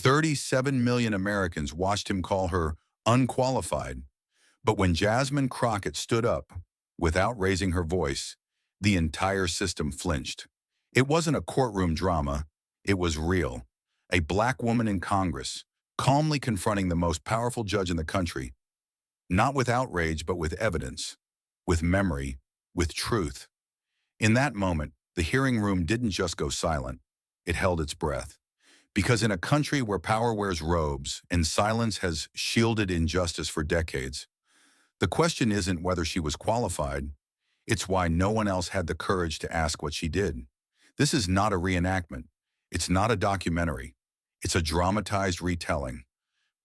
37 million Americans watched him call her unqualified. But when Jasmine Crockett stood up, without raising her voice, the entire system flinched. It wasn't a courtroom drama, it was real. A black woman in Congress, calmly confronting the most powerful judge in the country, not with outrage but with evidence, with memory, with truth. In that moment, the hearing room didn't just go silent, it held its breath. Because in a country where power wears robes and silence has shielded injustice for decades, the question isn't whether she was qualified, it's why no one else had the courage to ask what she did. This is not a reenactment. It's not a documentary. It's a dramatized retelling,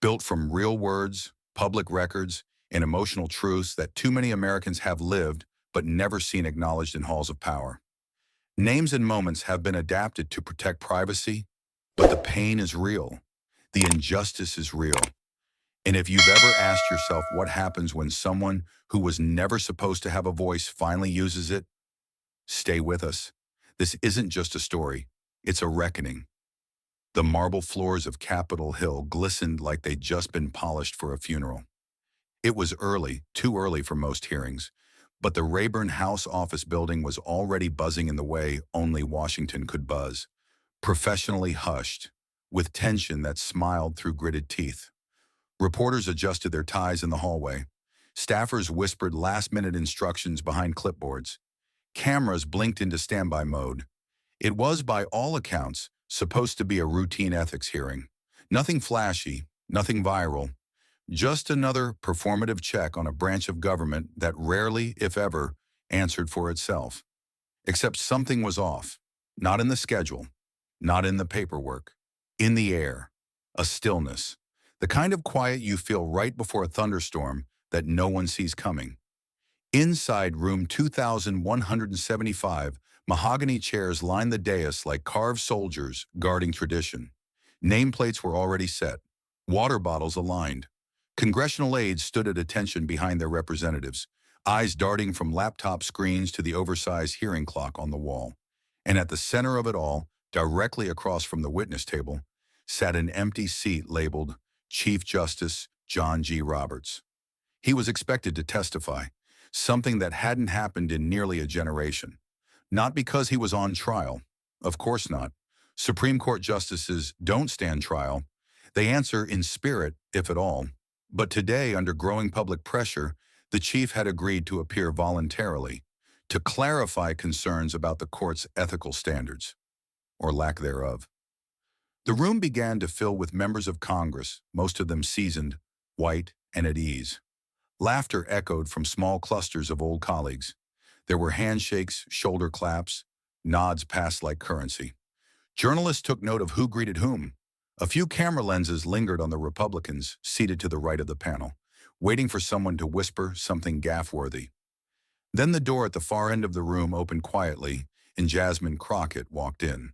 built from real words, public records, and emotional truths that too many Americans have lived but never seen acknowledged in halls of power. Names and moments have been adapted to protect privacy, but the pain is real. The injustice is real. And if you've ever asked yourself what happens when someone who was never supposed to have a voice finally uses it, stay with us. This isn't just a story, it's a reckoning. The marble floors of Capitol Hill glistened like they'd just been polished for a funeral. It was early, too early for most hearings, but the Rayburn House office building was already buzzing in the way only Washington could buzz, professionally hushed, with tension that smiled through gritted teeth. Reporters adjusted their ties in the hallway. Staffers whispered last-minute instructions behind clipboards. Cameras blinked into standby mode. It was, by all accounts, supposed to be a routine ethics hearing. Nothing flashy, nothing viral, just another performative check on a branch of government that rarely, if ever, answered for itself. Except something was off. Not in the schedule, not in the paperwork, in the air, a stillness. The kind of quiet you feel right before a thunderstorm that no one sees coming. Inside room 2175, mahogany chairs lined the dais like carved soldiers guarding tradition. Nameplates were already set, water bottles aligned. Congressional aides stood at attention behind their representatives, eyes darting from laptop screens to the oversized hearing clock on the wall. And at the center of it all, directly across from the witness table, sat an empty seat labeled Chief Justice John G. Roberts. He was expected to testify, something that hadn't happened in nearly a generation. Not because he was on trial. Of course not. Supreme Court justices don't stand trial. They answer in spirit, if at all. But today, under growing public pressure, the chief had agreed to appear voluntarily, to clarify concerns about the court's ethical standards, or lack thereof. The room began to fill with members of Congress, most of them seasoned, white, and at ease. Laughter echoed from small clusters of old colleagues. There were handshakes, shoulder claps, nods passed like currency. Journalists took note of who greeted whom. A few camera lenses lingered on the Republicans seated to the right of the panel, waiting for someone to whisper something gaffe-worthy. Then the door at the far end of the room opened quietly, and Jasmine Crockett walked in.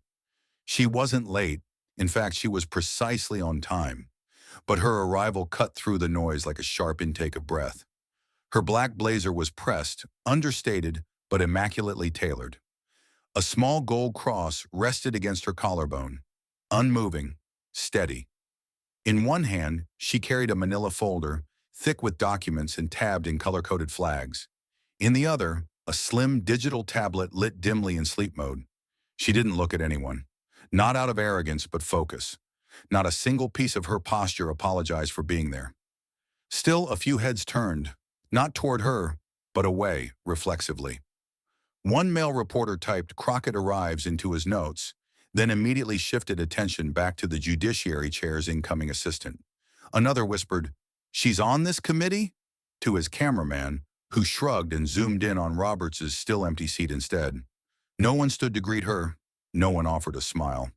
She wasn't late. In fact, she was precisely on time. But her arrival cut through the noise like a sharp intake of breath. Her black blazer was pressed, understated, but immaculately tailored. A small gold cross rested against her collarbone, unmoving, steady. In one hand, she carried a manila folder, thick with documents and tabbed in color-coded flags. In the other, a slim digital tablet lit dimly in sleep mode. She didn't look at anyone. Not out of arrogance, but focus. Not a single piece of her posture apologized for being there. Still, a few heads turned, not toward her, but away, reflexively. One male reporter typed "Crockett arrives" into his notes, then immediately shifted attention back to the Judiciary Chair's incoming assistant. Another whispered, "She's on this committee?" to his cameraman, who shrugged and zoomed in on Roberts's still empty seat instead. No one stood to greet her. No one offered a smile.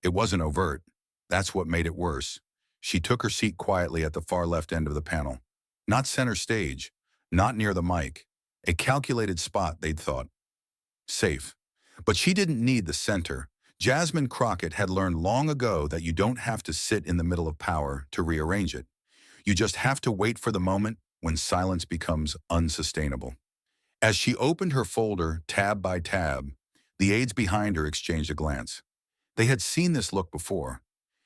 It wasn't overt. That's what made it worse. She took her seat quietly at the far left end of the panel. Not center stage, not near the mic. A calculated spot, they'd thought. Safe. But she didn't need the center. Jasmine Crockett had learned long ago that you don't have to sit in the middle of power to rearrange it. You just have to wait for the moment when silence becomes unsustainable. As she opened her folder, tab by tab, the aides behind her exchanged a glance. They had seen this look before.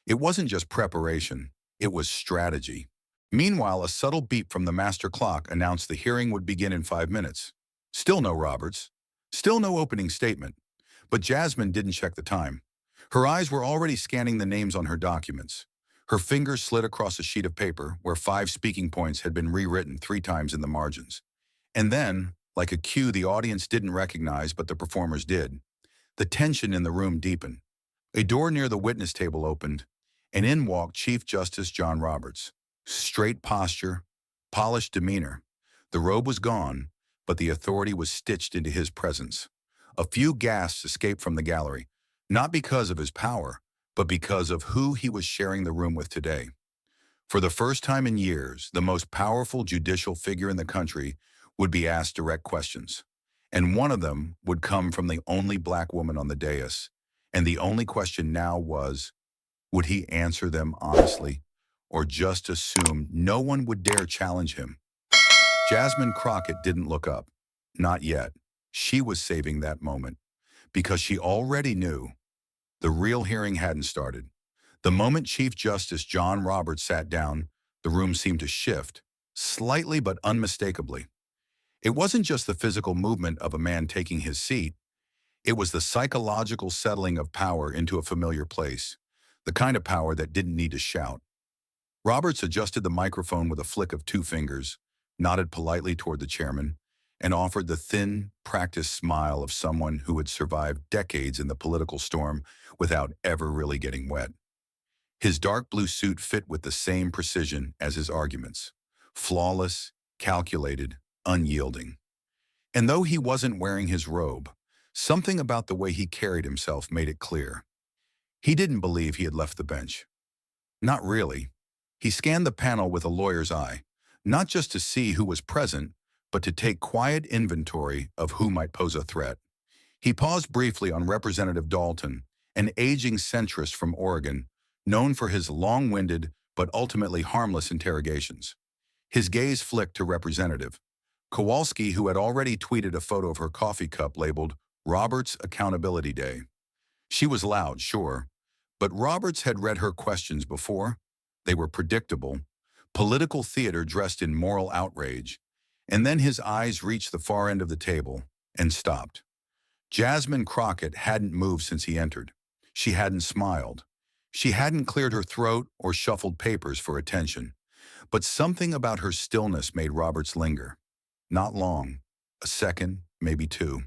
It wasn't just preparation, it was strategy. Meanwhile, a subtle beep from the master clock announced the hearing would begin in 5 minutes. Still no Roberts. Still no opening statement. But Jasmine didn't check the time. Her eyes were already scanning the names on her documents. Her fingers slid across a sheet of paper where 5 speaking points had been rewritten 3 times in the margins. And then, like a cue the audience didn't recognize but the performers did, the tension in the room deepened. A door near the witness table opened, and in walked Chief Justice John Roberts. Straight posture, polished demeanor. The robe was gone, but the authority was stitched into his presence. A few gasps escaped from the gallery, not because of his power, but because of who he was sharing the room with today. For the first time in years, the most powerful judicial figure in the country would be asked direct questions. And one of them would come from the only black woman on the dais. And the only question now was, would he answer them honestly, or just assume no one would dare challenge him? Jasmine Crockett didn't look up. Not yet. She was saving that moment, because she already knew the real hearing hadn't started. The moment Chief Justice John Roberts sat down, the room seemed to shift, slightly but unmistakably. It wasn't just the physical movement of a man taking his seat. It was the psychological settling of power into a familiar place, the kind of power that didn't need to shout. Roberts adjusted the microphone with a flick of 2 fingers, nodded politely toward the chairman, and offered the thin, practiced smile of someone who had survived decades in the political storm without ever really getting wet. His dark blue suit fit with the same precision as his arguments, flawless, calculated, unyielding. And though he wasn't wearing his robe, something about the way he carried himself made it clear. He didn't believe he had left the bench. Not really. He scanned the panel with a lawyer's eye, not just to see who was present, but to take quiet inventory of who might pose a threat. He paused briefly on Representative Dalton, an aging centrist from Oregon, known for his long-winded but ultimately harmless interrogations. His gaze flicked to Representative Kowalski, who had already tweeted a photo of her coffee cup labeled Roberts Accountability Day. She was loud, sure, but Roberts had read her questions before. They were predictable, political theater dressed in moral outrage, and then his eyes reached the far end of the table and stopped. Jasmine Crockett hadn't moved since he entered. She hadn't smiled. She hadn't cleared her throat or shuffled papers for attention. But something about her stillness made Roberts linger. Not long, a second, maybe 2.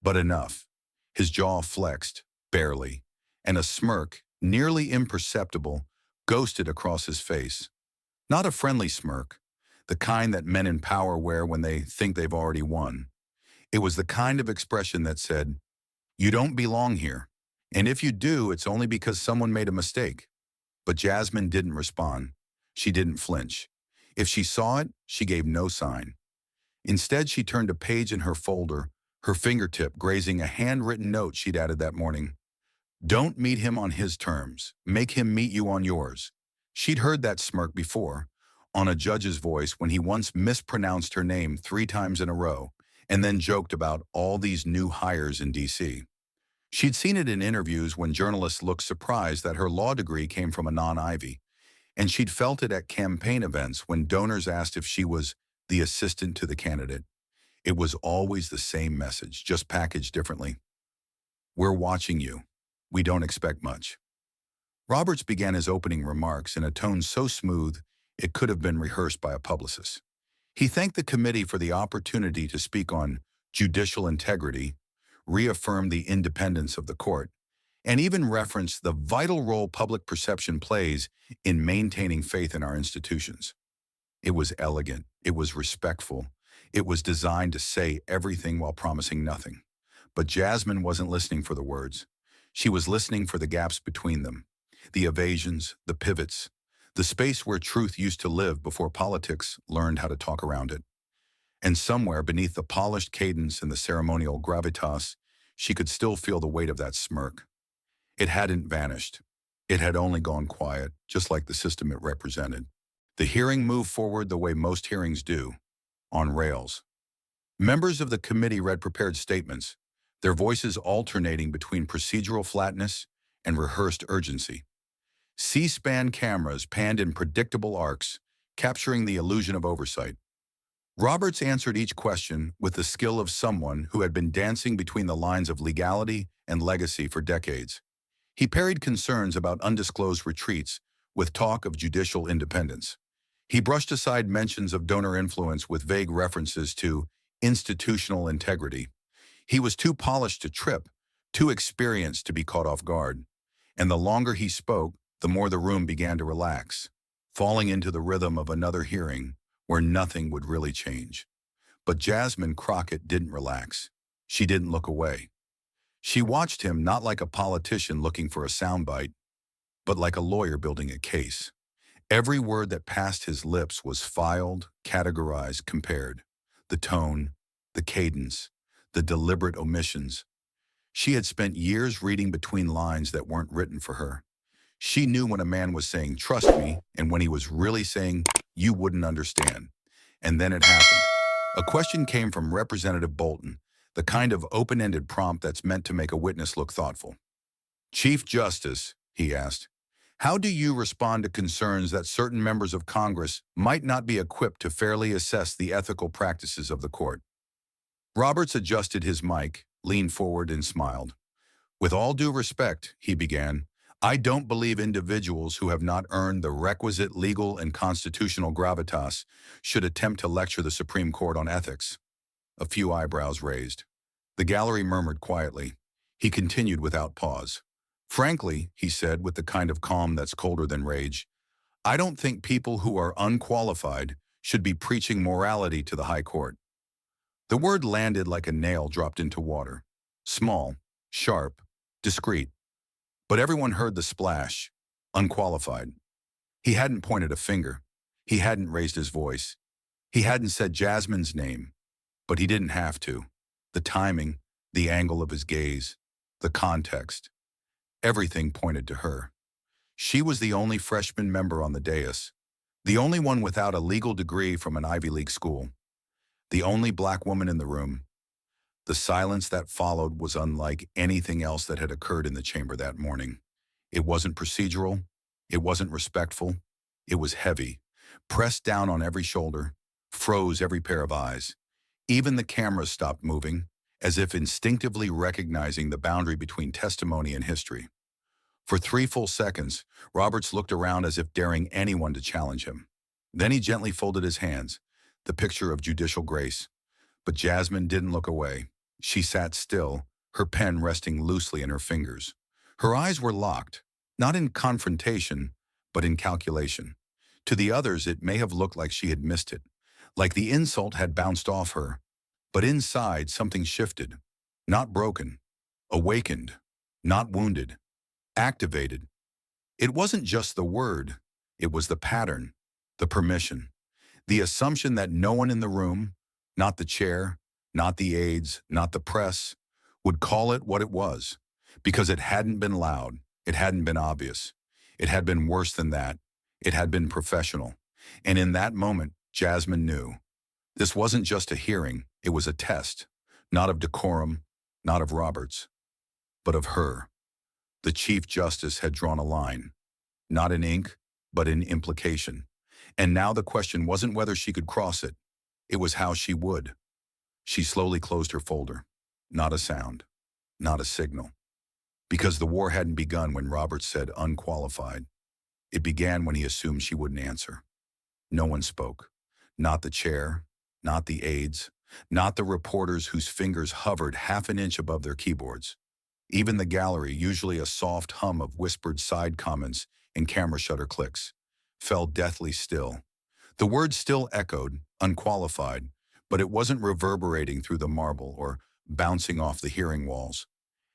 But enough. His jaw flexed, barely, and a smirk, nearly imperceptible, ghosted across his face. Not a friendly smirk, the kind that men in power wear when they think they've already won. It was the kind of expression that said, "You don't belong here. And if you do, it's only because someone made a mistake." But Jasmine didn't respond. She didn't flinch. If she saw it, she gave no sign. Instead, she turned a page in her folder, her fingertip grazing a handwritten note she'd added that morning. "Don't meet him on his terms. Make him meet you on yours." She'd heard that smirk before, on a judge's voice when he once mispronounced her name 3 times in a row, and then joked about all these new hires in D.C. She'd seen it in interviews when journalists looked surprised that her law degree came from a non-Ivy, and she'd felt it at campaign events when donors asked if she was the assistant to the candidate. It was always the same message, just packaged differently. "We're watching you. We don't expect much." Roberts began his opening remarks in a tone so smooth it could have been rehearsed by a publicist. He thanked the committee for the opportunity to speak on judicial integrity, reaffirmed the independence of the court, and even referenced the vital role public perception plays in maintaining faith in our institutions. It was elegant, it was respectful, it was designed to say everything while promising nothing. But Jasmine wasn't listening for the words. She was listening for the gaps between them, the evasions, the pivots, the space where truth used to live before politics learned how to talk around it. And somewhere beneath the polished cadence and the ceremonial gravitas, she could still feel the weight of that smirk. It hadn't vanished. It had only gone quiet, just like the system it represented. The hearing moved forward the way most hearings do, on rails. Members of the committee read prepared statements, their voices alternating between procedural flatness and rehearsed urgency. C-SPAN cameras panned in predictable arcs, capturing the illusion of oversight. Roberts answered each question with the skill of someone who had been dancing between the lines of legality and legacy for decades. He parried concerns about undisclosed retreats with talk of judicial independence. He brushed aside mentions of donor influence with vague references to institutional integrity. He was too polished to trip, too experienced to be caught off guard. And the longer he spoke, the more the room began to relax, falling into the rhythm of another hearing where nothing would really change. But Jasmine Crockett didn't relax. She didn't look away. She watched him not like a politician looking for a soundbite, but like a lawyer building a case. Every word that passed his lips was filed, categorized, compared. The tone, the cadence, the deliberate omissions. She had spent years reading between lines that weren't written for her. She knew when a man was saying, "Trust me," and when he was really saying, "You wouldn't understand." And then it happened. A question came from Representative Bolton, the kind of open-ended prompt that's meant to make a witness look thoughtful. "Chief Justice," he asked, "how do you respond to concerns that certain members of Congress might not be equipped to fairly assess the ethical practices of the court?" Roberts adjusted his mic, leaned forward, and smiled. "With all due respect," he began, "I don't believe individuals who have not earned the requisite legal and constitutional gravitas should attempt to lecture the Supreme Court on ethics." A few eyebrows raised. The gallery murmured quietly. He continued without pause. "Frankly," he said with the kind of calm that's colder than rage, "I don't think people who are unqualified should be preaching morality to the High Court." The word landed like a nail dropped into water. Small, sharp, discreet. But everyone heard the splash. Unqualified. He hadn't pointed a finger. He hadn't raised his voice. He hadn't said Jasmine's name. But he didn't have to. The timing, the angle of his gaze, the context. Everything pointed to her. She was the only freshman member on the dais. The only one without a legal degree from an Ivy League school. The only black woman in the room. The silence that followed was unlike anything else that had occurred in the chamber that morning. It wasn't procedural. It wasn't respectful. It was heavy, pressed down on every shoulder, froze every pair of eyes. Even the cameras stopped moving, as if instinctively recognizing the boundary between testimony and history. For 3 full seconds, Roberts looked around as if daring anyone to challenge him. Then he gently folded his hands, the picture of judicial grace. But Jasmine didn't look away. She sat still, her pen resting loosely in her fingers. Her eyes were locked, not in confrontation, but in calculation. To the others, it may have looked like she had missed it, like the insult had bounced off her. But inside, something shifted. Not broken. Awakened. Not wounded. Activated. It wasn't just the word. It was the pattern, the permission, the assumption that no one in the room, not the chair, not the aides, not the press, would call it what it was, because it hadn't been loud, it hadn't been obvious, it had been worse than that, it had been professional. And in that moment, Jasmine knew. This wasn't just a hearing, it was a test, not of decorum, not of Roberts, but of her. The Chief Justice had drawn a line, not in ink, but in implication. And now the question wasn't whether she could cross it, it was how she would. She slowly closed her folder. Not a sound. Not a signal. Because the war hadn't begun when Roberts said unqualified. It began when he assumed she wouldn't answer. No one spoke. Not the chair, not the aides, not the reporters whose fingers hovered half an inch above their keyboards. Even the gallery, usually a soft hum of whispered side comments and camera shutter clicks, fell deathly still. The word still echoed, unqualified, but it wasn't reverberating through the marble or bouncing off the hearing walls.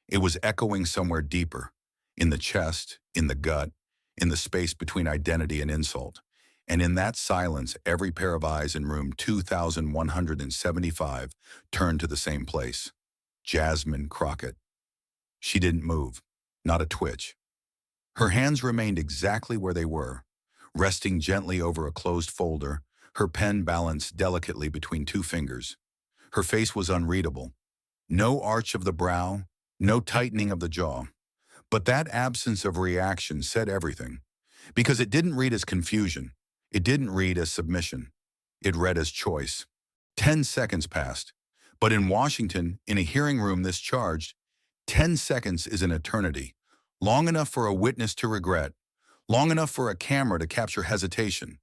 It was echoing somewhere deeper, in the chest, in the gut, in the space between identity and insult. And in that silence, every pair of eyes in room 2175 turned to the same place. Jasmine Crockett. She didn't move, not a twitch. Her hands remained exactly where they were, resting gently over a closed folder, her pen balanced delicately between 2 fingers. Her face was unreadable. No arch of the brow, no tightening of the jaw. But that absence of reaction said everything. Because it didn't read as confusion. It didn't read as submission. It read as choice. 10 seconds passed. But in Washington, in a hearing room this charged, 10 seconds is an eternity. Long enough for a witness to regret. Long enough for a camera to capture hesitation.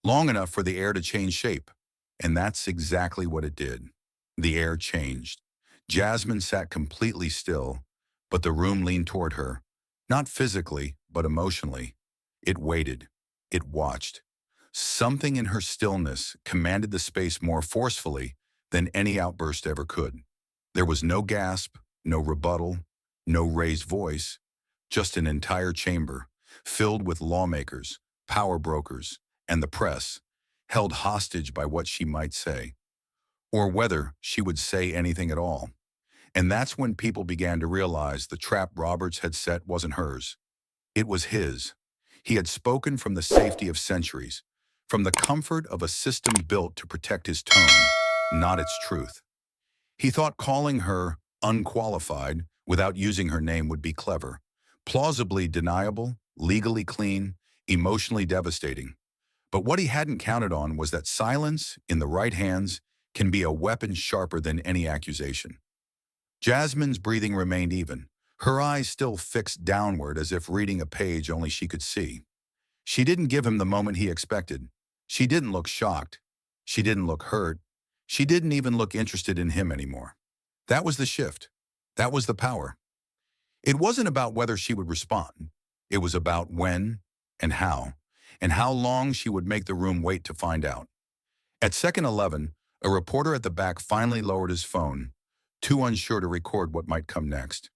Long enough for the air to change shape. And that's exactly what it did. The air changed. Jasmine sat completely still, but the room leaned toward her. Not physically, but emotionally. It waited. It watched. Something in her stillness commanded the space more forcefully than any outburst ever could. There was no gasp, no rebuttal, no raised voice, just an entire chamber filled with lawmakers, power brokers, and the press, held hostage by what she might say, or whether she would say anything at all. And that's when people began to realize the trap Roberts had set wasn't hers. It was his. He had spoken from the safety of centuries, from the comfort of a system built to protect his tone, not its truth. He thought calling her unqualified without using her name would be clever, plausibly deniable, legally clean, emotionally devastating. But what he hadn't counted on was that silence, in the right hands, can be a weapon sharper than any accusation. Jasmine's breathing remained even, her eyes still fixed downward as if reading a page only she could see. She didn't give him the moment he expected. She didn't look shocked. She didn't look hurt. She didn't even look interested in him anymore. That was the shift. That was the power. It wasn't about whether she would respond. It was about when and how long she would make the room wait to find out. At second 11, a reporter at the back finally lowered his phone, too unsure to record what might come next.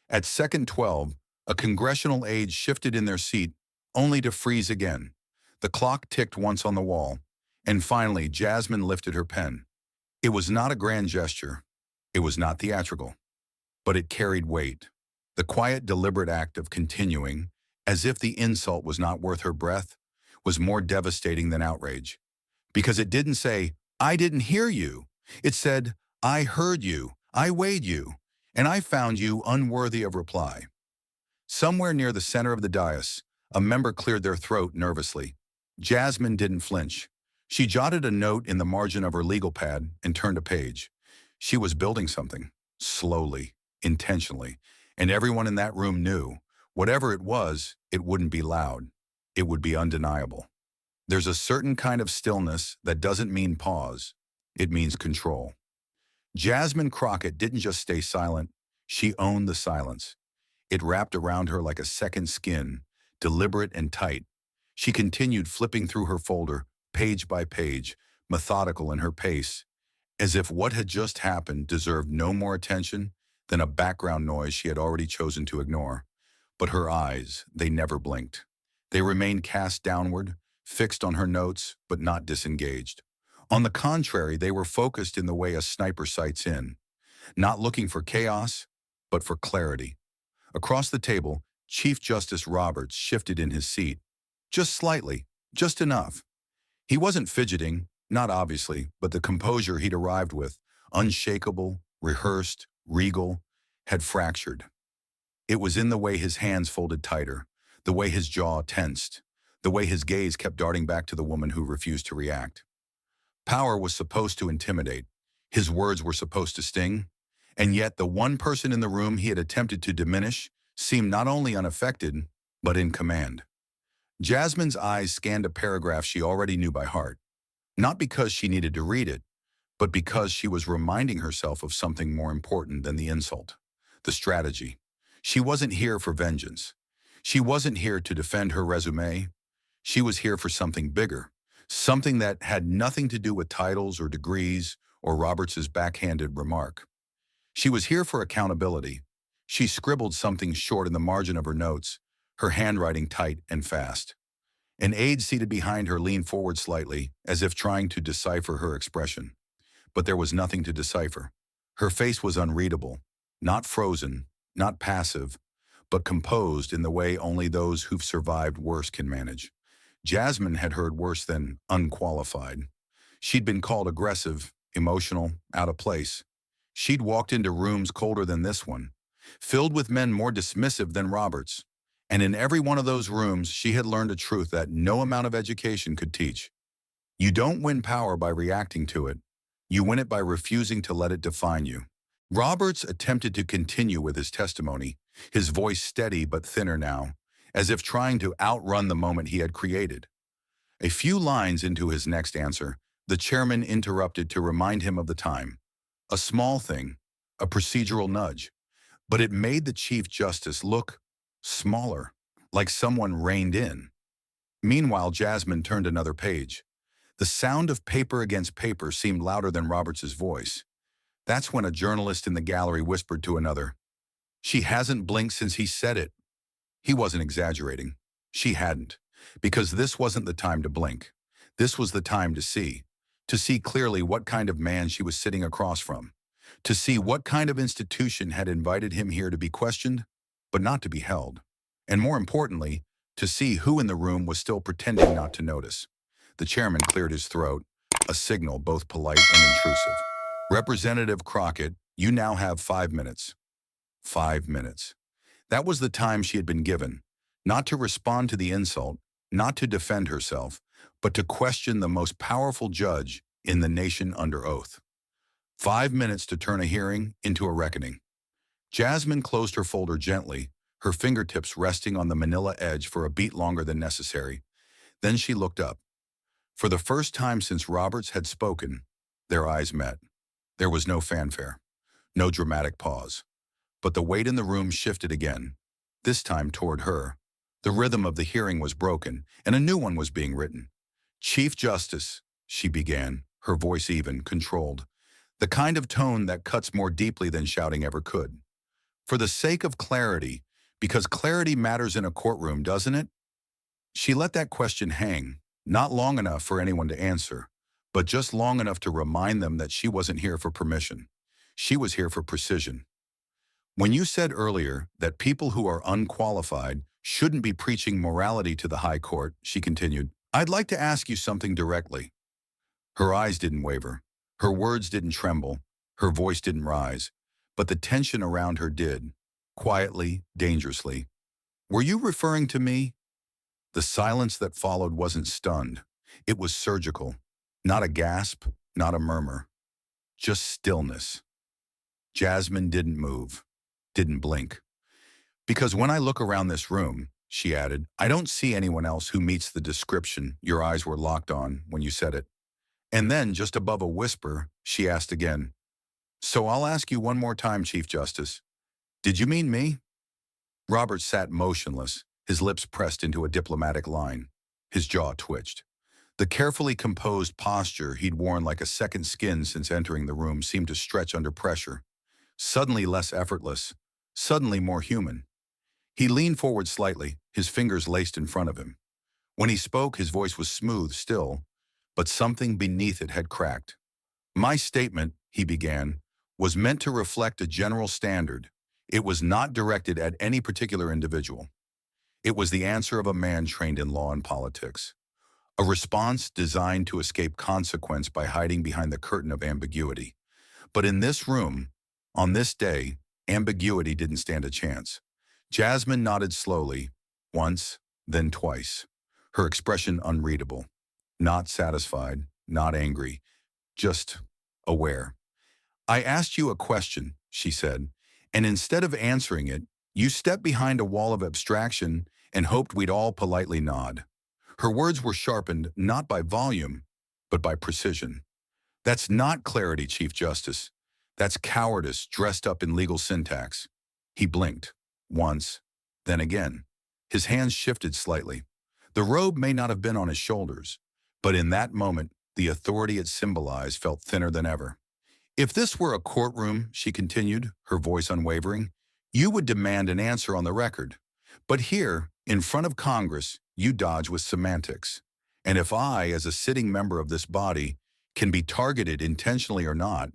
At second 12, a congressional aide shifted in their seat, only to freeze again. The clock ticked once on the wall, and finally Jasmine lifted her pen. It was not a grand gesture. It was not theatrical. But it carried weight. The quiet, deliberate act of continuing, as if the insult was not worth her breath, was more devastating than outrage. Because it didn't say, "I didn't hear you." It said, "I heard you, I weighed you, and I found you unworthy of reply." Somewhere near the center of the dais, a member cleared their throat nervously. Jasmine didn't flinch. She jotted a note in the margin of her legal pad and turned a page. She was building something, slowly, intentionally, and everyone in that room knew, whatever it was, it wouldn't be loud. It would be undeniable. There's a certain kind of stillness that doesn't mean pause. It means control. Jasmine Crockett didn't just stay silent. She owned the silence. It wrapped around her like a second skin, deliberate and tight. She continued flipping through her folder, page by page, methodical in her pace, as if what had just happened deserved no more attention than a background noise she had already chosen to ignore. But her eyes, they never blinked. They remained cast downward, fixed on her notes, but not disengaged. On the contrary, they were focused in the way a sniper sights in, not looking for chaos, but for clarity. Across the table, Chief Justice Roberts shifted in his seat. Just slightly, just enough. He wasn't fidgeting, not obviously, but the composure he'd arrived with, unshakable, rehearsed, regal, had fractured. It was in the way his hands folded tighter, the way his jaw tensed, the way his gaze kept darting back to the woman who refused to react. Power was supposed to intimidate. His words were supposed to sting. And yet the one person in the room he had attempted to diminish seemed not only unaffected, but in command. Jasmine's eyes scanned a paragraph she already knew by heart, not because she needed to read it, but because she was reminding herself of something more important than the insult, the strategy. She wasn't here for vengeance. She wasn't here to defend her resume. She was here for something bigger, something that had nothing to do with titles or degrees or Roberts's backhanded remark. She was here for accountability. She scribbled something short in the margin of her notes, her handwriting tight and fast. An aide seated behind her leaned forward slightly, as if trying to decipher her expression. But there was nothing to decipher. Her face was unreadable, not frozen, not passive, but composed in the way only those who've survived worse can manage. Jasmine had heard worse than unqualified. She'd been called aggressive, emotional, out of place. She'd walked into rooms colder than this one, filled with men more dismissive than Roberts. And in every one of those rooms, she had learned a truth that no amount of education could teach. You don't win power by reacting to it. You win it by refusing to let it define you. Roberts attempted to continue with his testimony, his voice steady but thinner now, as if trying to outrun the moment he had created. A few lines into his next answer, the chairman interrupted to remind him of the time. A small thing, a procedural nudge, but it made the Chief Justice look smaller, like someone reined in. Meanwhile, Jasmine turned another page. The sound of paper against paper seemed louder than Roberts's voice. That's when a journalist in the gallery whispered to another, "She hasn't blinked since he said it." He wasn't exaggerating. She hadn't. Because this wasn't the time to blink. This was the time to see. To see clearly what kind of man she was sitting across from. To see what kind of institution had invited him here to be questioned, but not to be held. And more importantly, to see who in the room was still pretending not to notice. The chairman cleared his throat, a signal both polite and intrusive. "Representative Crockett, you now have 5 minutes." 5 minutes. That was the time she had been given, not to respond to the insult, not to defend herself, but to question the most powerful judge in the nation under oath. 5 minutes to turn a hearing into a reckoning. Jasmine closed her folder gently, her fingertips resting on the manila edge for a beat longer than necessary. Then she looked up. For the first time since Roberts had spoken, their eyes met. There was no fanfare, no dramatic pause. But the weight in the room shifted again, this time toward her. The rhythm of the hearing was broken, and a new one was being written. "Chief Justice," she began, her voice even, controlled. The kind of tone that cuts more deeply than shouting ever could. "For the sake of clarity, because clarity matters in a courtroom, doesn't it?" She let that question hang, not long enough for anyone to answer, but just long enough to remind them that she wasn't here for permission. She was here for precision. "When you said earlier that people who are unqualified shouldn't be preaching morality to the High Court," she continued, "I'd like to ask you something directly." Her eyes didn't waver. Her words didn't tremble. Her voice didn't rise. But the tension around her did, quietly, dangerously. "Were you referring to me?" The silence that followed wasn't stunned. It was surgical. Not a gasp, not a murmur. Just stillness. Jasmine didn't move, didn't blink. "Because when I look around this room," she added, "I don't see anyone else who meets the description your eyes were locked on when you said it." And then, just above a whisper, she asked again, "So I'll ask you one more time, Chief Justice. Did you mean me?" Robert sat motionless, his lips pressed into a diplomatic line. His jaw twitched. The carefully composed posture he'd worn like a second skin since entering the room seemed to stretch under pressure. Suddenly less effortless, suddenly more human. He leaned forward slightly, his fingers laced in front of him. When he spoke, his voice was smooth still, but something beneath it had cracked. "My statement," he began, "was meant to reflect a general standard. It was not directed at any particular individual. It was the answer of a man trained in law and politics. A response designed to escape consequence by hiding behind the curtain of ambiguity. But in this room, on this day, ambiguity didn't stand a chance." Jasmine nodded slowly, once, then twice, her expression unreadable. Not satisfied, not angry, just aware. "I asked you a question," she said, "and instead of answering it, you stepped behind a wall of abstraction and hoped we'd all politely nod." Her words were sharpened not by volume, but by precision. "That's not clarity, Chief Justice. That's cowardice dressed up in legal syntax." He blinked, once, then again. His hands shifted slightly. The robe may not have been on his shoulders, but in that moment, the authority it symbolized felt thinner than ever. "If this were a courtroom," she continued, her voice unwavering, "you would demand an answer on the record. But here, in front of Congress, you dodge with semantics. And if I, as a sitting member of this body, can be targeted intentionally or not,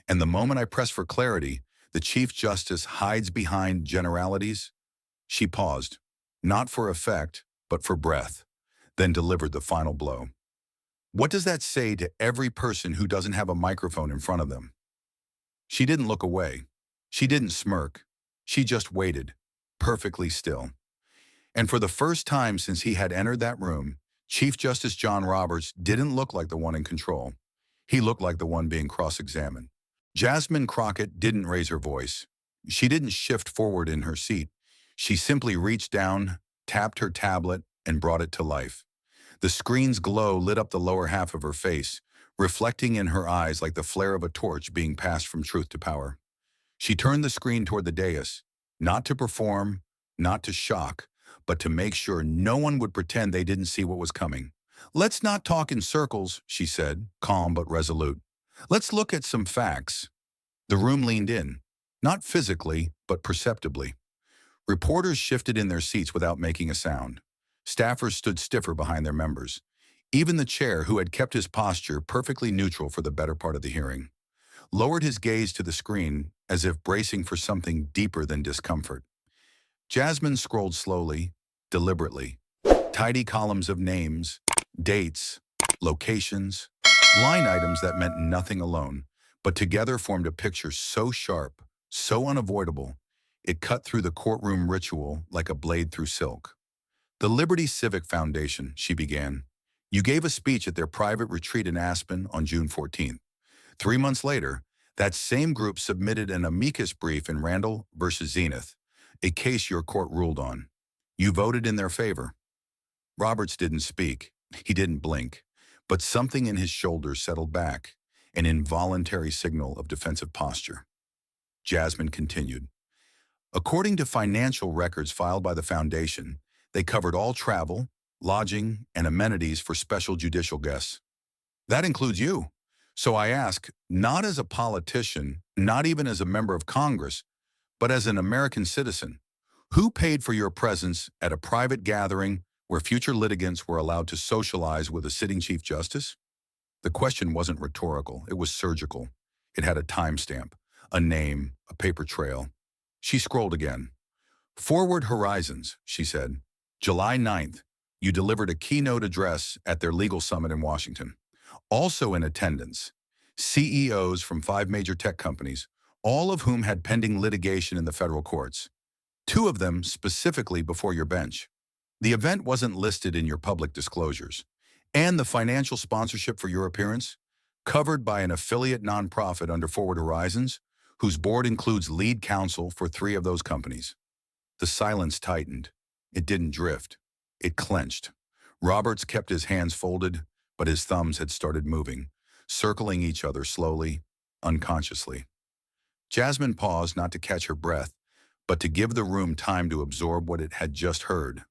and the moment I press for clarity, the Chief Justice hides behind generalities." She paused, not for effect, but for breath, then delivered the final blow. "What does that say to every person who doesn't have a microphone in front of them?" She didn't look away. She didn't smirk. She just waited, perfectly still. And for the first time since he had entered that room, Chief Justice John Roberts didn't look like the one in control. He looked like the one being cross-examined. Jasmine Crockett didn't raise her voice. She didn't shift forward in her seat. She simply reached down, tapped her tablet, and brought it to life. The screen's glow lit up the lower half of her face, reflecting in her eyes like the flare of a torch being passed from truth to power. She turned the screen toward the dais, not to perform, not to shock, but to make sure no one would pretend they didn't see what was coming. "Let's not talk in circles," she said, calm but resolute. "Let's look at some facts." The room leaned in, not physically, but perceptibly. Reporters shifted in their seats without making a sound. Staffers stood stiffer behind their members. Even the chair, who had kept his posture perfectly neutral for the better part of the hearing, lowered his gaze to the screen as if bracing for something deeper than discomfort. Jasmine scrolled slowly, deliberately. Tidy columns of names, dates, locations, line items that meant nothing alone, but together formed a picture so sharp, so unavoidable, it cut through the courtroom ritual like a blade through silk. "The Liberty Civic Foundation," she began. "You gave a speech at their private retreat in Aspen on June 14th. 3 months later, that same group submitted an amicus brief in Randall versus Zenith, a case your court ruled on. You voted in their favor." Roberts didn't speak. He didn't blink. But something in his shoulders settled back, an involuntary signal of defensive posture. Jasmine continued. "According to financial records filed by the foundation, they covered all travel, lodging, and amenities for special judicial guests. That includes you. So I ask, not as a politician, not even as a member of Congress, but as an American citizen, who paid for your presence at a private gathering where future litigants were allowed to socialize with a sitting Chief Justice?" The question wasn't rhetorical, it was surgical. It had a timestamp, a name, a paper trail. She scrolled again. "Forward Horizons," she said. "July 9th, you delivered a keynote address at their legal summit in Washington. Also in attendance, CEOs from 5 major tech companies, all of whom had pending litigation in the federal courts. 2 of them specifically before your bench. The event wasn't listed in your public disclosures. And the financial sponsorship for your appearance, covered by an affiliate nonprofit under Forward Horizons, whose board includes lead counsel for 3 of those companies." The silence tightened. It didn't drift. It clenched. Roberts kept his hands folded, but his thumbs had started moving, circling each other slowly, unconsciously. Jasmine paused, not to catch her breath, but to give the room time to absorb what it had just heard.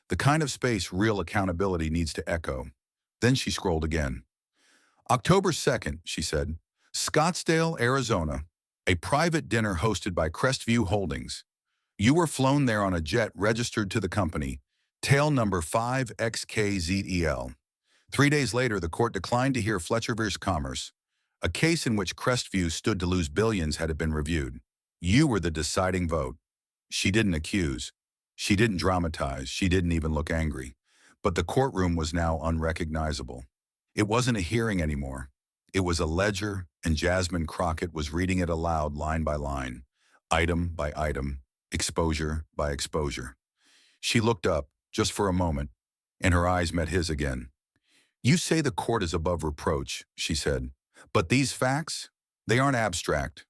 The kind of space real accountability needs to echo. Then she scrolled again. "October 2nd, she said, Scottsdale, Arizona, a private dinner hosted by Crestview Holdings. You were flown there on a jet registered to the company, tail number 5XKZEL. 3 days later, the court declined to hear Fletcher vs. Commerce, a case in which Crestview stood to lose billions had it been reviewed. You were the deciding vote." She didn't accuse. She didn't dramatize. She didn't even look angry. But the courtroom was now unrecognizable. It wasn't a hearing anymore. It was a ledger, and Jasmine Crockett was reading it aloud line by line, item by item, exposure by exposure. She looked up, just for a moment, and her eyes met his again. "You say the court is above reproach," she said. "But these facts, they aren't abstract.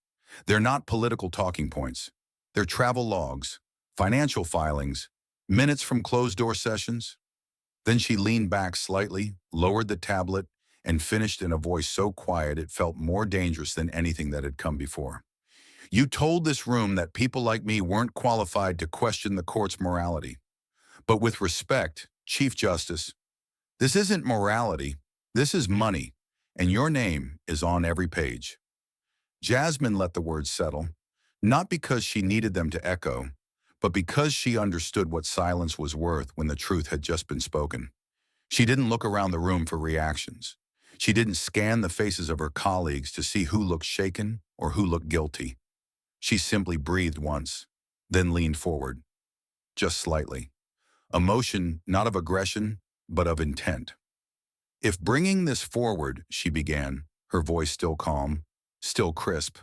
They're not political talking points. They're travel logs, financial filings, minutes from closed-door sessions." Then she leaned back slightly, lowered the tablet, and finished in a voice so quiet it felt more dangerous than anything that had come before. "You told this room that people like me weren't qualified to question the court's morality. But with respect, Chief Justice, this isn't morality, this is money, and your name is on every page." Jasmine let the words settle, not because she needed them to echo, but because she understood what silence was worth when the truth had just been spoken. She didn't look around the room for reactions. She didn't scan the faces of her colleagues to see who looked shaken or who looked guilty. She simply breathed once, then leaned forward, just slightly. A motion not of aggression, but of intent. "If bringing this forward," she began, her voice still calm, still crisp,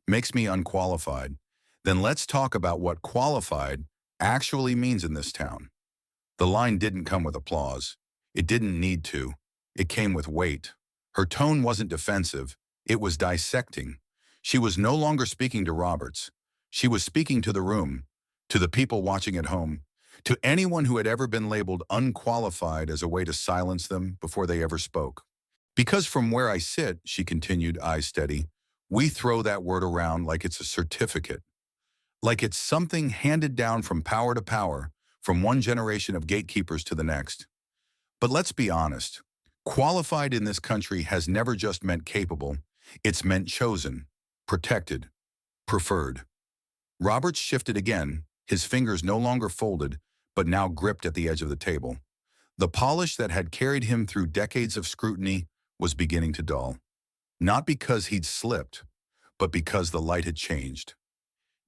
"makes me unqualified, then let's talk about what qualified actually means in this town. The line didn't come with applause. It didn't need to. It came with weight. Her tone wasn't defensive. It was dissecting. She was no longer speaking to Roberts. She was speaking to the room, to the people watching at home, to anyone who had ever been labeled unqualified as a way to silence them before they ever spoke. Because from where I sit, she continued, eyes steady, we throw that word around like it's a certificate, like it's something handed down from power to power, from one generation of gatekeepers to the next. But let's be honest. Qualified in this country has never just meant capable. It's meant chosen, protected, preferred. Roberts shifted again, his fingers no longer folded, but now gripped at the edge of the table. The polish that had carried him through decades of scrutiny was beginning to dull. Not because he'd slipped, but because the light had changed.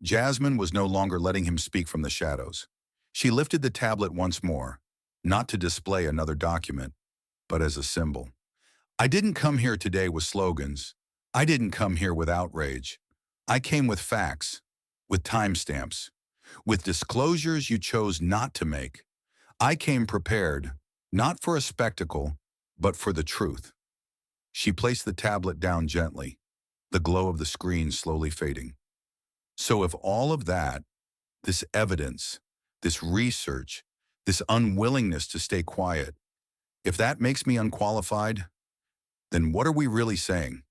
Jasmine was no longer letting him speak from the shadows. She lifted the tablet once more, not to display another document, but as a symbol. I didn't come here today with slogans. I didn't come here with outrage. I came with facts, with timestamps, with disclosures you chose not to make. I came prepared, not for a spectacle, but for the truth. She placed the tablet down gently, the glow of the screen slowly fading. So if all of that, this evidence, this research, this unwillingness to stay quiet, if that makes me unqualified, then what are we really saying?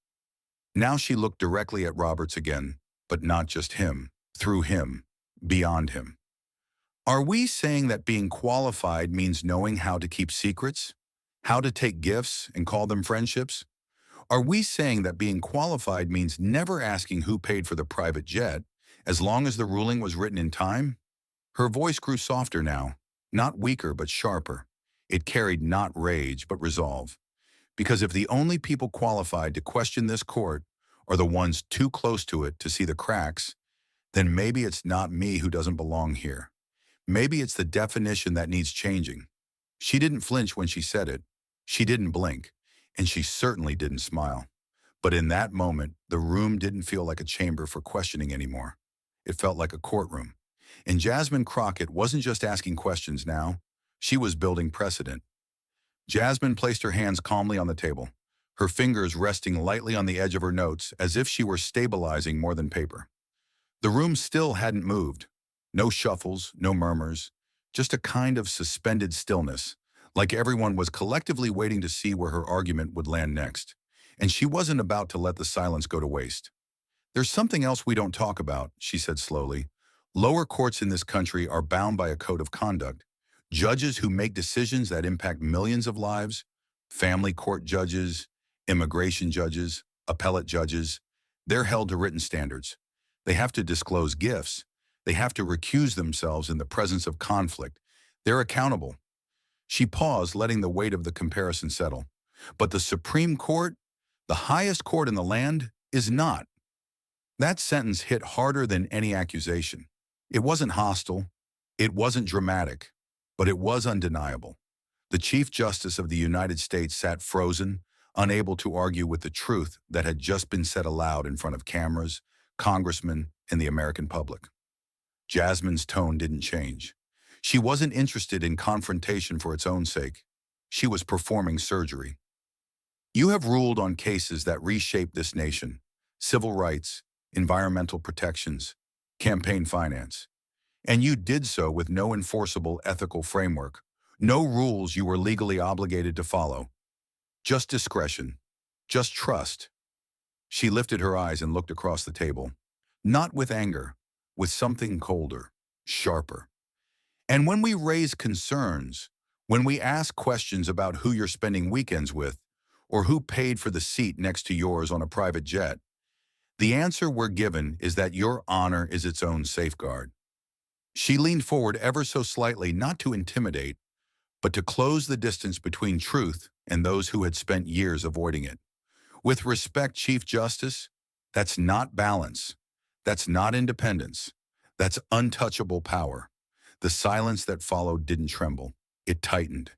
Now she looked directly at Roberts again, but not just him, through him, beyond him. Are we saying that being qualified means knowing how to keep secrets, how to take gifts and call them friendships? Are we saying that being qualified means never asking who paid for the private jet, as long as the ruling was written in time? Her voice grew softer now, not weaker but sharper. It carried not rage but resolve. Because if the only people qualified to question this court are the ones too close to it to see the cracks, then maybe it's not me who doesn't belong here. Maybe it's the definition that needs changing. She didn't flinch when she said it. She didn't blink. And she certainly didn't smile. But in that moment, the room didn't feel like a chamber for questioning anymore. It felt like a courtroom. And Jasmine Crockett wasn't just asking questions now. She was building precedent. Jasmine placed her hands calmly on the table, her fingers resting lightly on the edge of her notes as if she were stabilizing more than paper. The room still hadn't moved. No shuffles, no murmurs, just a kind of suspended stillness, like everyone was collectively waiting to see where her argument would land next. And she wasn't about to let the silence go to waste. There's something else we don't talk about, she said slowly. Lower courts in this country are bound by a code of conduct. Judges who make decisions that impact millions of lives, family court judges, immigration judges, appellate judges, they're held to written standards. They have to disclose gifts. They have to recuse themselves in the presence of conflict. They're accountable. She paused, letting the weight of the comparison settle. But the Supreme Court, the highest court in the land, is not. That sentence hit harder than any accusation. It wasn't hostile. It wasn't dramatic. But it was undeniable. The Chief Justice of the United States sat frozen, unable to argue with the truth that had just been said aloud in front of cameras, congressmen, and the American public. Jasmine's tone didn't change. She wasn't interested in confrontation for its own sake. She was performing surgery. You have ruled on cases that reshape this nation: civil rights, environmental protections, campaign finance. And you did so with no enforceable ethical framework, no rules you were legally obligated to follow. Just discretion, just trust. She lifted her eyes and looked across the table, not with anger, with something colder, sharper. And when we raise concerns, when we ask questions about who you're spending weekends with, or who paid for the seat next to yours on a private jet, the answer we're given is that your honor is its own safeguard. She leaned forward ever so slightly, not to intimidate, but to close the distance between truth and those who had spent years avoiding it. With respect, Chief Justice, that's not balance. That's not independence. That's untouchable power. The silence that followed didn't tremble. It tightened.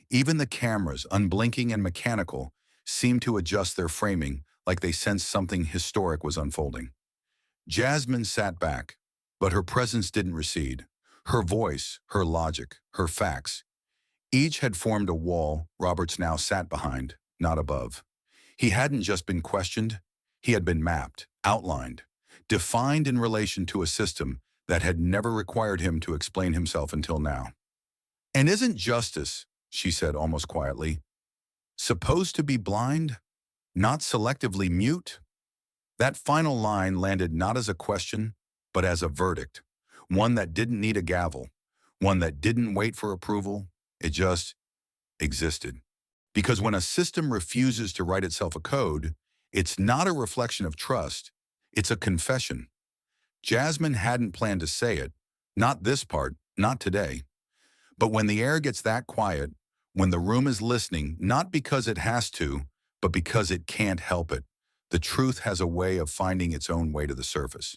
Even the cameras, unblinking and mechanical, seemed to adjust their framing like they sensed something historic was unfolding. Jasmine sat back, but her presence didn't recede. Her voice, her logic, her facts Each had formed a wall Roberts now sat behind, not above. He hadn't just been questioned, he had been mapped, outlined, defined in relation to a system that had never required him to explain himself until now. And isn't justice, she said almost quietly, supposed to be blind, not selectively mute? That final line landed not as a question, but as a verdict, one that didn't need a gavel, one that didn't wait for approval, it just existed. Because when a system refuses to write itself a code, it's not a reflection of trust, it's a confession. Jasmine hadn't planned to say it, not this part, not today. But when the air gets that quiet, when the room is listening, not because it has to, but because it can't help it, the truth has a way of finding its own way to the surface.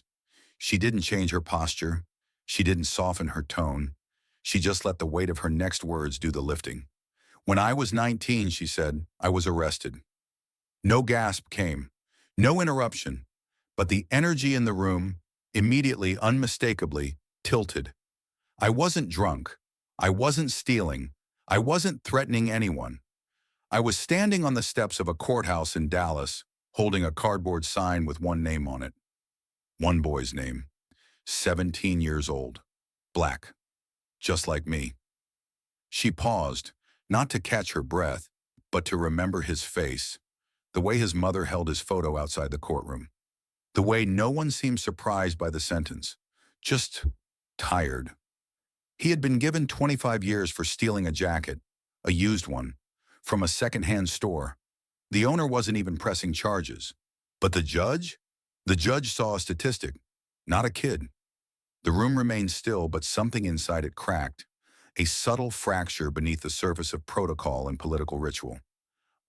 She didn't change her posture. She didn't soften her tone. She just let the weight of her next words do the lifting. When I was 19, she said, I was arrested. No gasp came, no interruption, but the energy in the room, immediately, unmistakably, tilted. I wasn't drunk. I wasn't stealing. I wasn't threatening anyone. I was standing on the steps of a courthouse in Dallas, holding a cardboard sign with one name on it. One boy's name. 17 years old. Black. Just like me. She paused, not to catch her breath, but to remember his face, the way his mother held his photo outside the courtroom, the way no one seemed surprised by the sentence, just tired. He had been given 25 years for stealing a jacket, a used one, from a second-hand store. The owner wasn't even pressing charges. But the judge? The judge saw a statistic, not a kid. The room remained still, but something inside it cracked, a subtle fracture beneath the surface of protocol and political ritual.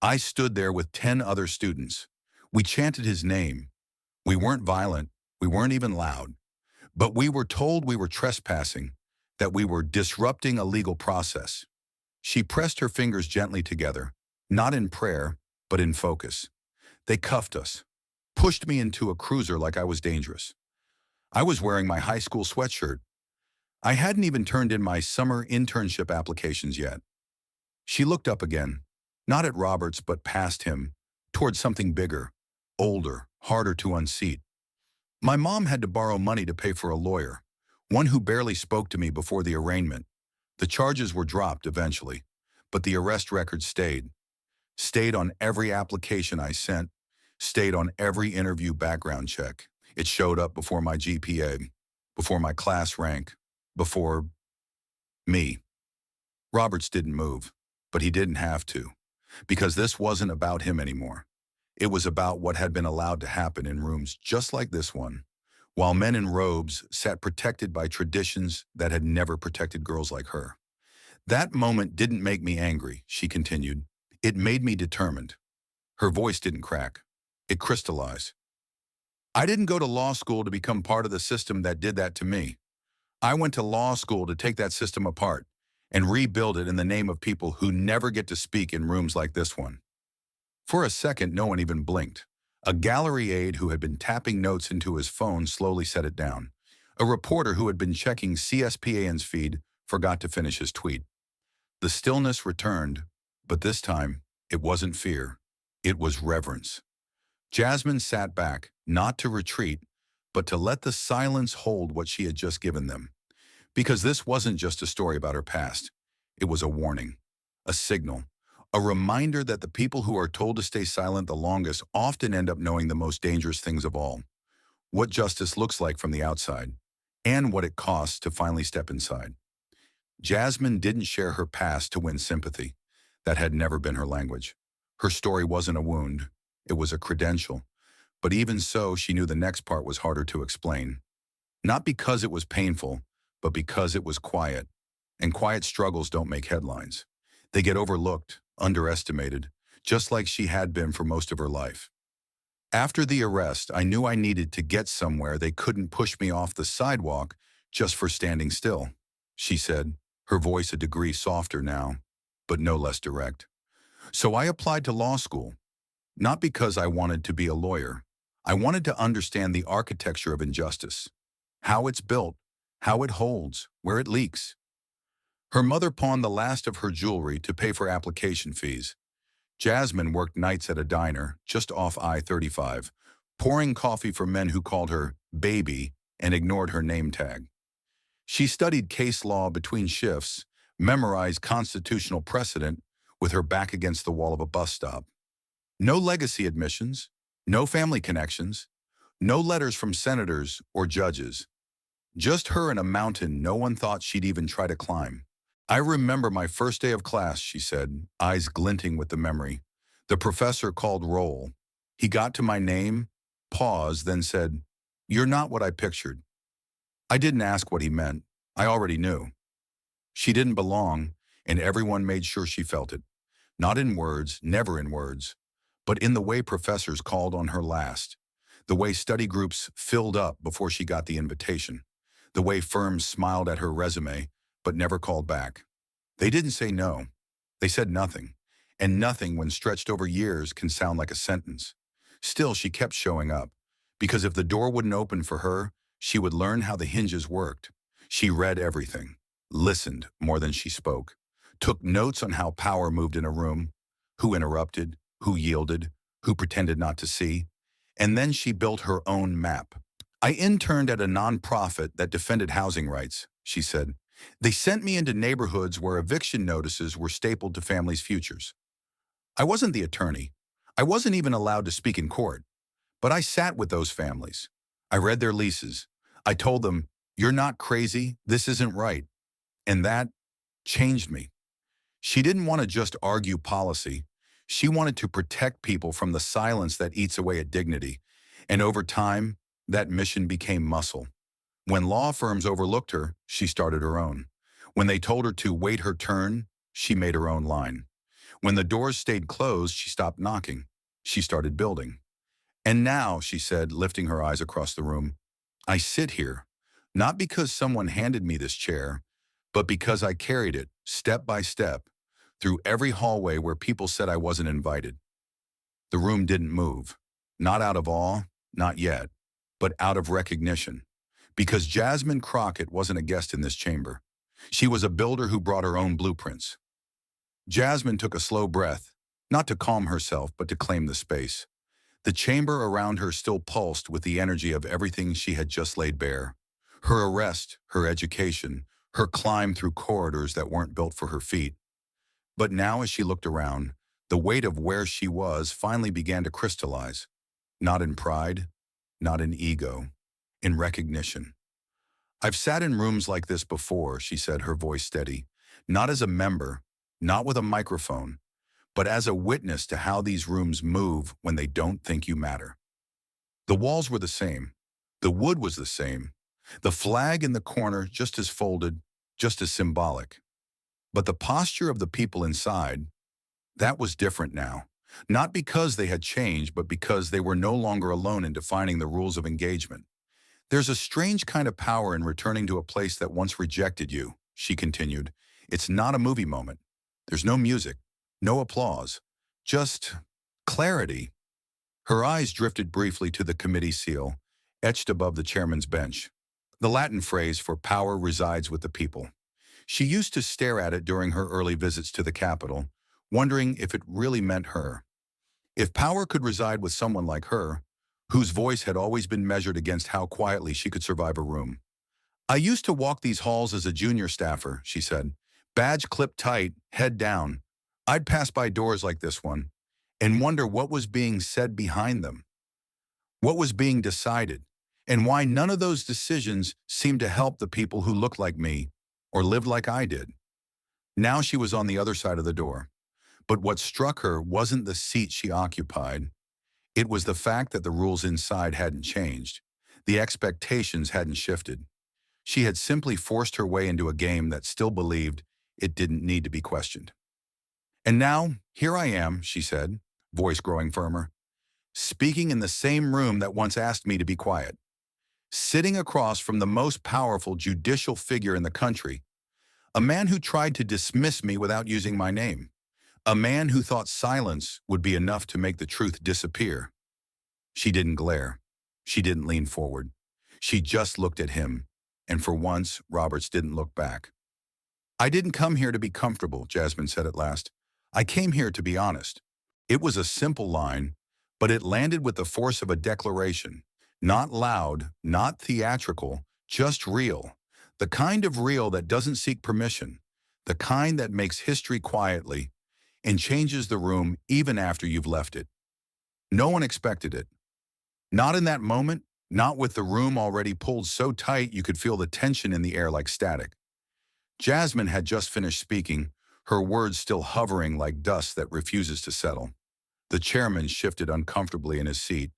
I stood there with 10 other students. We chanted his name. We weren't violent. We weren't even loud. But we were told we were trespassing, that we were disrupting a legal process. She pressed her fingers gently together, not in prayer, but in focus. They cuffed us, pushed me into a cruiser like I was dangerous. I was wearing my high school sweatshirt. I hadn't even turned in my summer internship applications yet. She looked up again, not at Roberts but past him, toward something bigger, older, harder to unseat. My mom had to borrow money to pay for a lawyer, one who barely spoke to me before the arraignment. The charges were dropped eventually, but the arrest record stayed. Stayed on every application I sent, stayed on every interview background check. It showed up before my GPA, before my class rank, before me. Roberts didn't move, but he didn't have to, because this wasn't about him anymore. It was about what had been allowed to happen in rooms just like this one, while men in robes sat protected by traditions that had never protected girls like her. That moment didn't make me angry, she continued. It made me determined. Her voice didn't crack. It crystallized. I didn't go to law school to become part of the system that did that to me. I went to law school to take that system apart and rebuild it in the name of people who never get to speak in rooms like this one. For a second, no one even blinked. A gallery aide who had been tapping notes into his phone slowly set it down. A reporter who had been checking CSPAN's feed forgot to finish his tweet. The stillness returned, but this time, it wasn't fear. It was reverence. Jasmine sat back, not to retreat, but to let the silence hold what she had just given them. Because this wasn't just a story about her past. It was a warning, a signal, a reminder that the people who are told to stay silent the longest often end up knowing the most dangerous things of all. What justice looks like from the outside, and what it costs to finally step inside. Jasmine didn't share her past to win sympathy. That had never been her language. Her story wasn't a wound. It was a credential. But even so, she knew the next part was harder to explain. Not because it was painful, but because it was quiet. And quiet struggles don't make headlines. They get overlooked, underestimated, just like she had been for most of her life. After the arrest, I knew I needed to get somewhere they couldn't push me off the sidewalk just for standing still, she said, her voice a degree softer now, but no less direct. So I applied to law school, not because I wanted to be a lawyer. I wanted to understand the architecture of injustice, how it's built, how it holds, where it leaks. Her mother pawned the last of her jewelry to pay for application fees. Jasmine worked nights at a diner just off I-35, pouring coffee for men who called her baby and ignored her name tag. She studied case law between shifts, memorized constitutional precedent with her back against the wall of a bus stop. No legacy admissions, no family connections, no letters from senators or judges. Just her in a mountain no one thought she'd even try to climb. I remember my first day of class, she said, eyes glinting with the memory. The professor called roll. He got to my name, paused, then said, "You're not what I pictured." I didn't ask what he meant. I already knew. She didn't belong, and everyone made sure she felt it. Not in words, never in words, but in the way professors called on her last, the way study groups filled up before she got the invitation, the way firms smiled at her resume but never called back. They didn't say no. They said nothing, and nothing when stretched over years can sound like a sentence. Still, she kept showing up, because if the door wouldn't open for her, she would learn how the hinges worked. She read everything, listened more than she spoke, took notes on how power moved in a room, who interrupted, who yielded, who pretended not to see, and then she built her own map. I interned at a nonprofit that defended housing rights, she said. They sent me into neighborhoods where eviction notices were stapled to families' futures. I wasn't the attorney. I wasn't even allowed to speak in court. But I sat with those families. I read their leases. I told them, "You're not crazy. This isn't right." And that changed me. She didn't want to just argue policy. She wanted to protect people from the silence that eats away at dignity. And over time, that mission became muscle. When law firms overlooked her, she started her own. When they told her to wait her turn, she made her own line. When the doors stayed closed, she stopped knocking. She started building. And now, she said, lifting her eyes across the room, I sit here, not because someone handed me this chair, but because I carried it, step by step, through every hallway where people said I wasn't invited. The room didn't move. Not out of awe, not yet, but out of recognition. Because Jasmine Crockett wasn't a guest in this chamber. She was a builder who brought her own blueprints. Jasmine took a slow breath, not to calm herself, but to claim the space. The chamber around her still pulsed with the energy of everything she had just laid bare. Her arrest, her education, her climb through corridors that weren't built for her feet. But now as she looked around, the weight of where she was finally began to crystallize. Not in pride, not in ego, in recognition. I've sat in rooms like this before, she said, her voice steady. Not as a member, not with a microphone, but as a witness to how these rooms move when they don't think you matter. The walls were the same. The wood was the same. The flag in the corner just as folded, just as symbolic. But the posture of the people inside, that was different now. Not because they had changed, but because they were no longer alone in defining the rules of engagement. There's a strange kind of power in returning to a place that once rejected you, she continued. It's not a movie moment. There's no music, no applause, just clarity. Her eyes drifted briefly to the committee seal, etched above the chairman's bench. The Latin phrase for power resides with the people. She used to stare at it during her early visits to the Capitol, wondering if it really meant her. If power could reside with someone like her, whose voice had always been measured against how quietly she could survive a room. I used to walk these halls as a junior staffer, she said, badge clipped tight, head down. I'd pass by doors like this one and wonder what was being said behind them, what was being decided, and why none of those decisions seemed to help the people who looked like me or lived like I did. Now she was on the other side of the door. But what struck her wasn't the seat she occupied. It was the fact that the rules inside hadn't changed. The expectations hadn't shifted. She had simply forced her way into a game that still believed it didn't need to be questioned. And now, here I am, she said, voice growing firmer, speaking in the same room that once asked me to be quiet, sitting across from the most powerful judicial figure in the country, a man who tried to dismiss me without using my name. A man who thought silence would be enough to make the truth disappear. She didn't glare. She didn't lean forward. She just looked at him, and for once, Roberts didn't look back. I didn't come here to be comfortable, Jasmine said at last. I came here to be honest. It was a simple line, but it landed with the force of a declaration. Not loud, not theatrical, just real. The kind of real that doesn't seek permission. The kind that makes history quietly and changes the room even after you've left it. No one expected it. Not in that moment, not with the room already pulled so tight you could feel the tension in the air like static. Jasmine had just finished speaking, her words still hovering like dust that refuses to settle. The chairman shifted uncomfortably in his seat,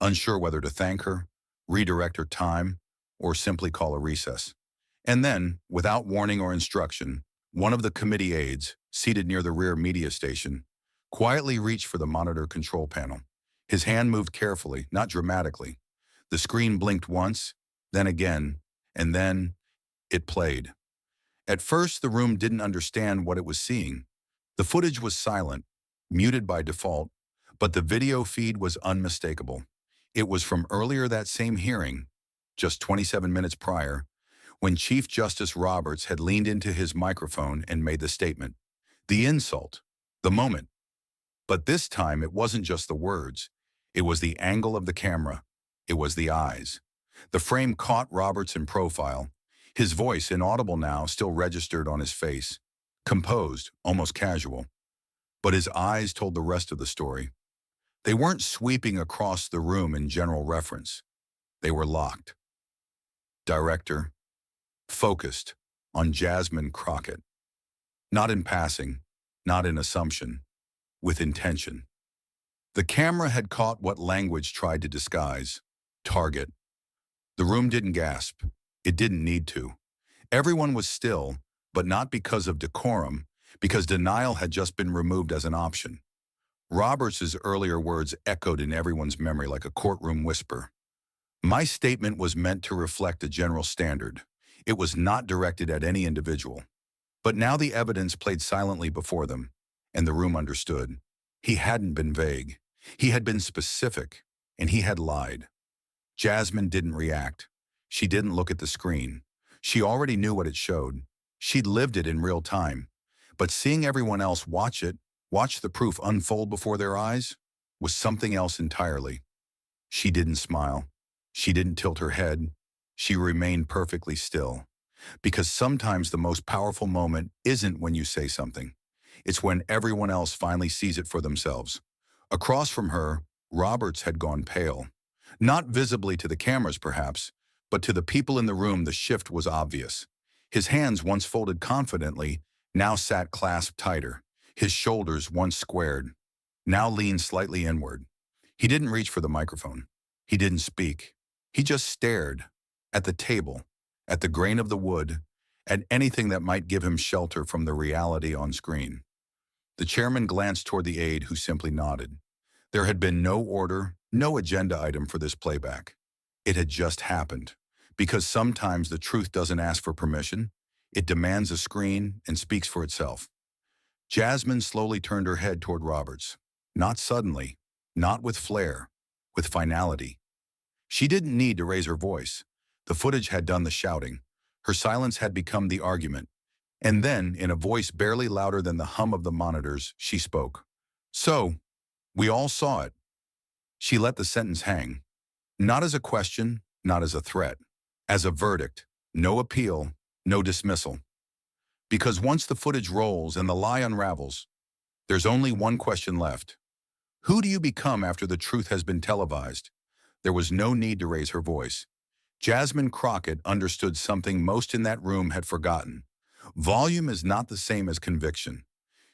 unsure whether to thank her, redirect her time, or simply call a recess. And then, without warning or instruction, one of the committee aides, seated near the rear media station, quietly reached for the monitor control panel. His hand moved carefully, not dramatically. The screen blinked once, then again, and then it played. At first, the room didn't understand what it was seeing. The footage was silent, muted by default, but the video feed was unmistakable. It was from earlier that same hearing, just 27 minutes prior, when Chief Justice Roberts had leaned into his microphone and made the statement. The insult, the moment. But this time it wasn't just the words. It was the angle of the camera. It was the eyes. The frame caught Roberts in profile. His voice, inaudible now, still registered on his face. Composed, almost casual. But his eyes told the rest of the story. They weren't sweeping across the room in general reference. They were locked. Director, focused on Jasmine Crockett. Not in passing, not in assumption, with intention. The camera had caught what language tried to disguise. Target. The room didn't gasp. It didn't need to. Everyone was still, but not because of decorum, because denial had just been removed as an option. Roberts's earlier words echoed in everyone's memory like a courtroom whisper. My statement was meant to reflect a general standard. It was not directed at any individual. But now the evidence played silently before them, and the room understood. He hadn't been vague. He had been specific, and he had lied. Jasmine didn't react. She didn't look at the screen. She already knew what it showed. She'd lived it in real time. But seeing everyone else watch the proof unfold before their eyes, was something else entirely. She didn't smile. She didn't tilt her head. She remained perfectly still. Because sometimes the most powerful moment isn't when you say something. It's when everyone else finally sees it for themselves. Across from her, Roberts had gone pale. Not visibly to the cameras, perhaps, but to the people in the room the shift was obvious. His hands, once folded confidently, now sat clasped tighter. His shoulders, once squared, now leaned slightly inward. He didn't reach for the microphone. He didn't speak. He just stared at the table, at the grain of the wood, at anything that might give him shelter from the reality on screen. The chairman glanced toward the aide, who simply nodded. There had been no order, no agenda item for this playback. It had just happened. Because sometimes the truth doesn't ask for permission. It demands a screen and speaks for itself. Jasmine slowly turned her head toward Roberts. Not suddenly, not with flair, with finality. She didn't need to raise her voice. The footage had done the shouting. Her silence had become the argument. And then, in a voice barely louder than the hum of the monitors, she spoke. So, we all saw it. She let the sentence hang. Not as a question, not as a threat. As a verdict. No appeal, no dismissal. Because once the footage rolls and the lie unravels, there's only one question left. Who do you become after the truth has been televised? There was no need to raise her voice. Jasmine Crockett understood something most in that room had forgotten. Volume is not the same as conviction.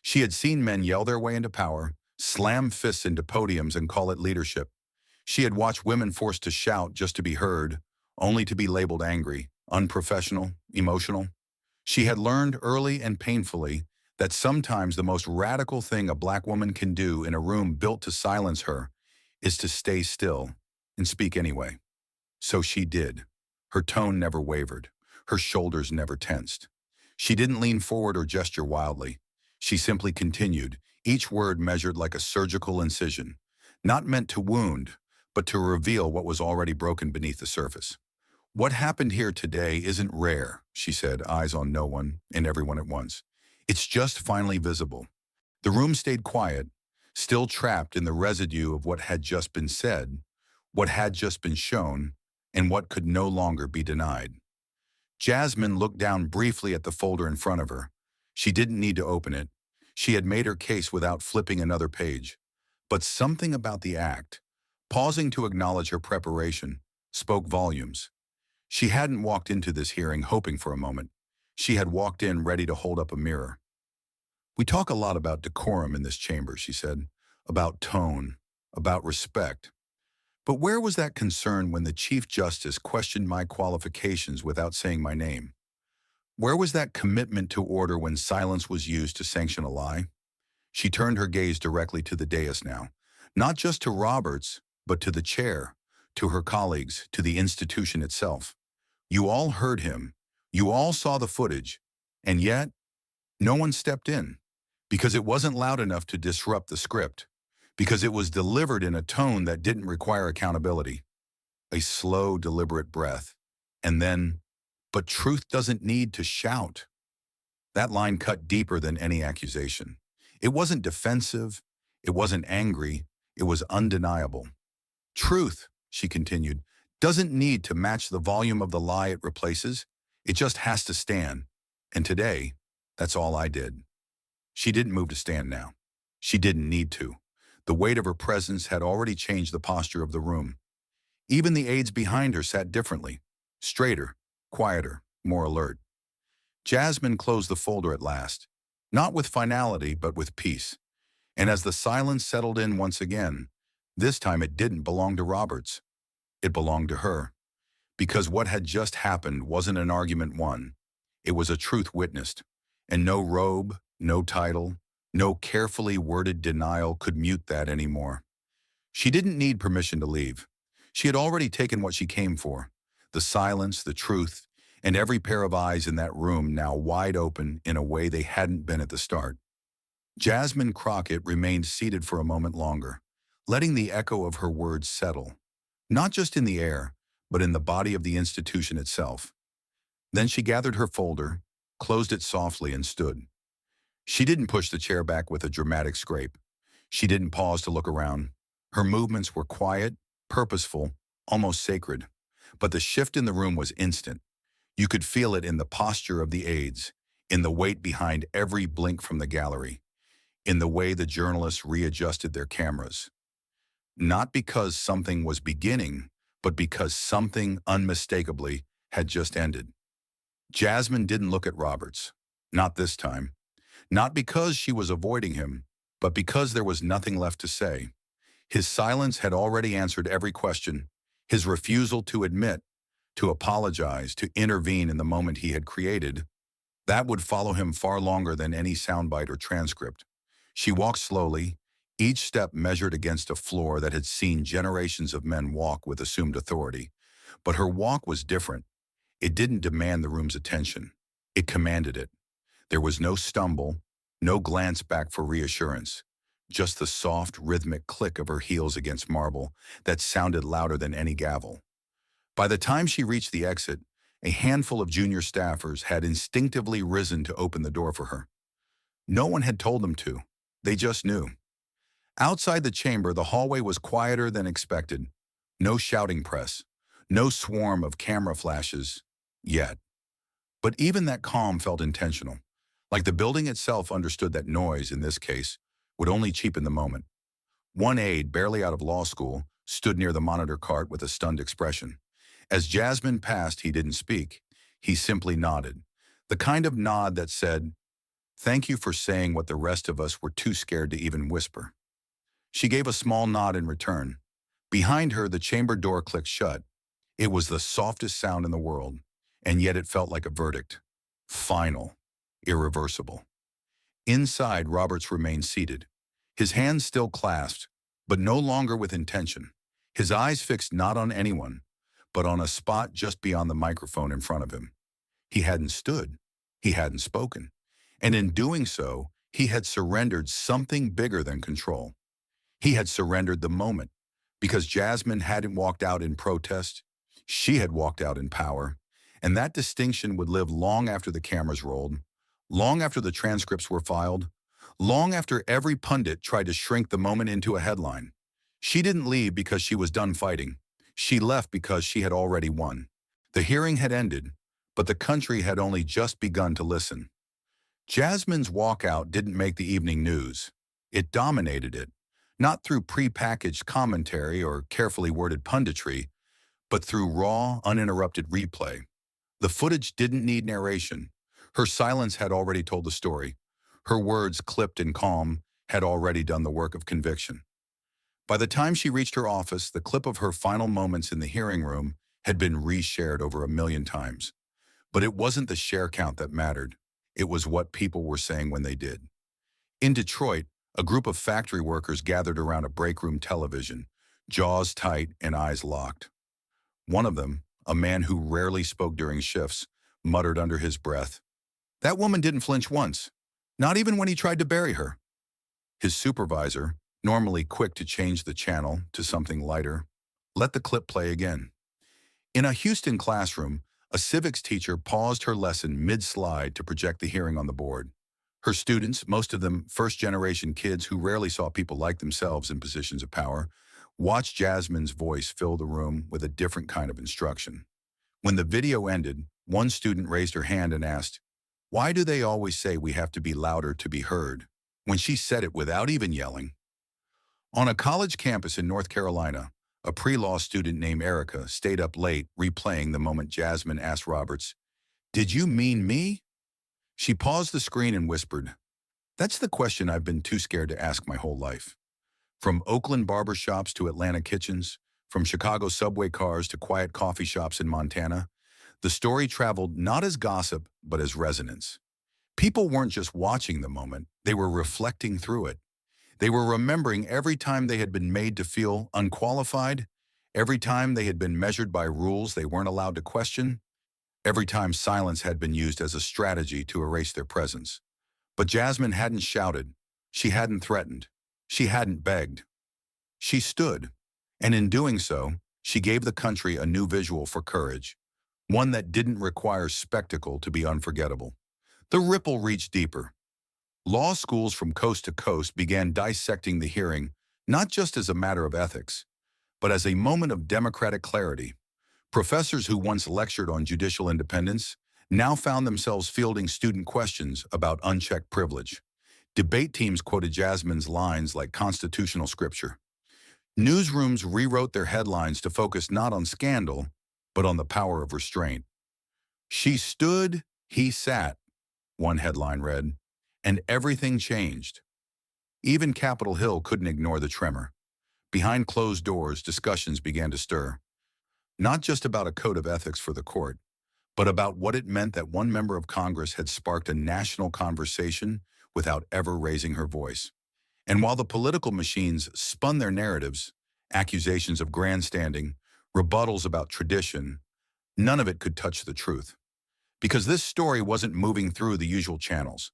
She had seen men yell their way into power, slam fists into podiums and call it leadership. She had watched women forced to shout just to be heard, only to be labeled angry, unprofessional, emotional. She had learned early and painfully that sometimes the most radical thing a black woman can do in a room built to silence her is to stay still and speak anyway. So she did. Her tone never wavered. Her shoulders never tensed. She didn't lean forward or gesture wildly. She simply continued, each word measured like a surgical incision, not meant to wound, but to reveal what was already broken beneath the surface. What happened here today isn't rare, she said, eyes on no one and everyone at once. It's just finally visible. The room stayed quiet, still trapped in the residue of what had just been said, what had just been shown, and what could no longer be denied. Jasmine looked down briefly at the folder in front of her. She didn't need to open it. She had made her case without flipping another page. But something about the act, pausing to acknowledge her preparation, spoke volumes. She hadn't walked into this hearing hoping for a moment. She had walked in ready to hold up a mirror. We talk a lot about decorum in this chamber, she said, about tone, about respect. But where was that concern when the Chief Justice questioned my qualifications without saying my name? Where was that commitment to order when silence was used to sanction a lie? She turned her gaze directly to the dais now, not just to Roberts, but to the chair, to her colleagues, to the institution itself. You all heard him. You all saw the footage. And yet, no one stepped in, because it wasn't loud enough to disrupt the script, because it was delivered in a tone that didn't require accountability. A slow, deliberate breath. And then, but truth doesn't need to shout. That line cut deeper than any accusation. It wasn't defensive. It wasn't angry. It was undeniable. Truth, she continued, doesn't need to match the volume of the lie it replaces. It just has to stand. And today, that's all I did. She didn't move to stand now. She didn't need to. The weight of her presence had already changed the posture of the room. Even the aides behind her sat differently, straighter, quieter, more alert. Jasmine closed the folder at last, not with finality, but with peace. And as the silence settled in once again, this time it didn't belong to Roberts. It belonged to her. Because what had just happened wasn't an argument won. It was a truth witnessed. And no robe, no title, no carefully worded denial could mute that anymore. She didn't need permission to leave. She had already taken what she came for. The silence, the truth, and every pair of eyes in that room now wide open in a way they hadn't been at the start. Jasmine Crockett remained seated for a moment longer, letting the echo of her words settle, not just in the air, but in the body of the institution itself. Then she gathered her folder, closed it softly, and stood. She didn't push the chair back with a dramatic scrape. She didn't pause to look around. Her movements were quiet, purposeful, almost sacred. But the shift in the room was instant. You could feel it in the posture of the aides, in the weight behind every blink from the gallery, in the way the journalists readjusted their cameras. Not because something was beginning, but because something unmistakably had just ended. Jasmine didn't look at Roberts. Not this time. Not because she was avoiding him, but because there was nothing left to say. His silence had already answered every question. His refusal to admit, to apologize, to intervene in the moment he had created, that would follow him far longer than any soundbite or transcript. She walked slowly, each step measured against a floor that had seen generations of men walk with assumed authority. But her walk was different. It didn't demand the room's attention. It commanded it. There was no stumble, no glance back for reassurance, just the soft, rhythmic click of her heels against marble that sounded louder than any gavel. By the time she reached the exit, a handful of junior staffers had instinctively risen to open the door for her. No one had told them to. They just knew. Outside the chamber, the hallway was quieter than expected. No shouting press, no swarm of camera flashes, yet. But even that calm felt intentional, like the building itself understood that noise, in this case, would only cheapen the moment. One aide, barely out of law school, stood near the monitor cart with a stunned expression. As Jasmine passed, he didn't speak. He simply nodded, the kind of nod that said, "Thank you for saying what the rest of us were too scared to even whisper." She gave a small nod in return. Behind her, the chamber door clicked shut. It was the softest sound in the world, and yet it felt like a verdict. Final. Irreversible. Inside, Roberts remained seated, his hands still clasped, but no longer with intention. His eyes fixed not on anyone, but on a spot just beyond the microphone in front of him. He hadn't stood. He hadn't spoken. And in doing so, he had surrendered something bigger than control. He had surrendered the moment, because Jasmine hadn't walked out in protest. She had walked out in power, and that distinction would live long after the cameras rolled, long after the transcripts were filed, long after every pundit tried to shrink the moment into a headline. She didn't leave because she was done fighting. She left because she had already won. The hearing had ended, but the country had only just begun to listen. Jasmine's walkout didn't make the evening news. It dominated it, not through pre-packaged commentary or carefully worded punditry, but through raw, uninterrupted replay. The footage didn't need narration. Her silence had already told the story. Her words, clipped and calm, had already done the work of conviction. By the time she reached her office, the clip of her final moments in the hearing room had been reshared over 1 million times. But it wasn't the share count that mattered. It was what people were saying when they did. In Detroit, a group of factory workers gathered around a break room television, jaws tight and eyes locked. One of them, a man who rarely spoke during shifts, muttered under his breath, "That woman didn't flinch once, not even when he tried to bury her." His supervisor, normally quick to change the channel to something lighter, let the clip play again. In a Houston classroom, a civics teacher paused her lesson mid-slide to project the hearing on the board. Her students, most of them first-generation kids who rarely saw people like themselves in positions of power, watched Jasmine's voice fill the room with a different kind of instruction. When the video ended, one student raised her hand and asked, "Why do they always say we have to be louder to be heard?" When she said it without even yelling. On a college campus in North Carolina, a pre-law student named Erica stayed up late replaying the moment Jasmine asked Roberts, "Did you mean me?" She paused the screen and whispered, "That's the question I've been too scared to ask my whole life." From Oakland barbershops to Atlanta kitchens, from Chicago subway cars to quiet coffee shops in Montana, the story traveled not as gossip, but as resonance. People weren't just watching the moment, they were reflecting through it. They were remembering every time they had been made to feel unqualified, every time they had been measured by rules they weren't allowed to question, every time silence had been used as a strategy to erase their presence. But Jasmine hadn't shouted. She hadn't threatened. She hadn't begged. She stood, and in doing so, she gave the country a new visual for courage, one that didn't require spectacle to be unforgettable. The ripple reached deeper. Law schools from coast to coast began dissecting the hearing, not just as a matter of ethics, but as a moment of democratic clarity. Professors who once lectured on judicial independence now found themselves fielding student questions about unchecked privilege. Debate teams quoted Jasmine's lines like constitutional scripture. Newsrooms rewrote their headlines to focus not on scandal, but on the power of restraint. "She stood, he sat," one headline read, and everything changed. Even Capitol Hill couldn't ignore the tremor. Behind closed doors, discussions began to stir, not just about a code of ethics for the court, but about what it meant that one member of Congress had sparked a national conversation without ever raising her voice. And while the political machines spun their narratives, accusations of grandstanding, rebuttals about tradition, none of it could touch the truth. Because this story wasn't moving through the usual channels.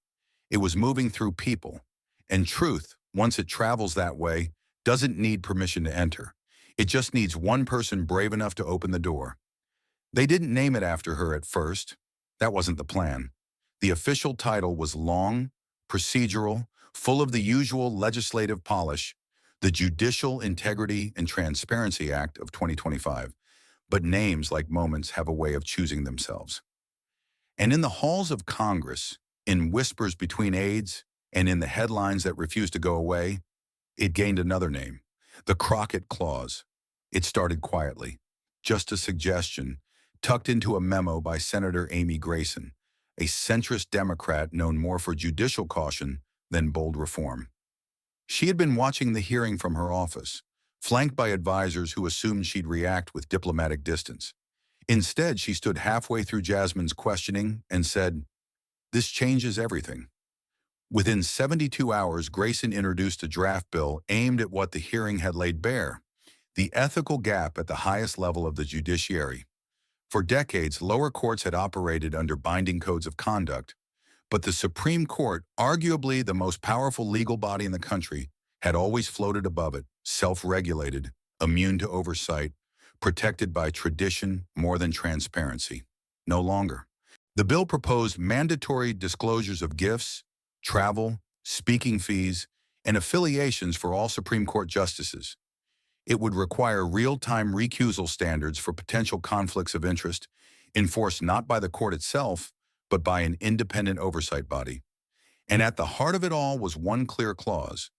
It was moving through people. And truth, once it travels that way, doesn't need permission to enter. It just needs one person brave enough to open the door. They didn't name it after her at first. That wasn't the plan. The official title was long, procedural, full of the usual legislative polish, the Judicial Integrity and Transparency Act of 2025. But names, like moments, have a way of choosing themselves. And in the halls of Congress, in whispers between aides, and in the headlines that refused to go away, it gained another name, the Crockett Clause. It started quietly, just a suggestion, tucked into a memo by Senator Amy Grayson, a centrist Democrat known more for judicial caution than bold reform. She had been watching the hearing from her office, flanked by advisors who assumed she'd react with diplomatic distance. Instead, she stood halfway through Jasmine's questioning and said, "This changes everything." Within 72 hours, Grayson introduced a draft bill aimed at what the hearing had laid bare, the ethical gap at the highest level of the judiciary. For decades, lower courts had operated under binding codes of conduct, but the Supreme Court, arguably the most powerful legal body in the country, had always floated above it, self-regulated, immune to oversight, protected by tradition more than transparency. No longer. The bill proposed mandatory disclosures of gifts, travel, speaking fees, and affiliations for all Supreme Court justices. It would require real-time recusal standards for potential conflicts of interest, enforced not by the court itself, but by an independent oversight body. And at the heart of it all was one clear clause.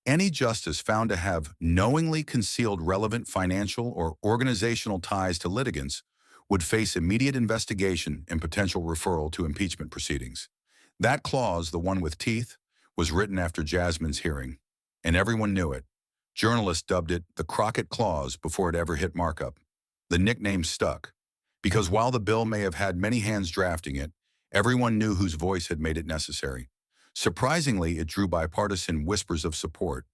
Any justice found to have knowingly concealed relevant financial or organizational ties to litigants would face immediate investigation and potential referral to impeachment proceedings. That clause, the one with teeth, was written after Jasmine's hearing, and everyone knew it. Journalists dubbed it the Crockett Clause before it ever hit markup. The nickname stuck, because while the bill may have had many hands drafting it, everyone knew whose voice had made it necessary. Surprisingly, it drew bipartisan whispers of support,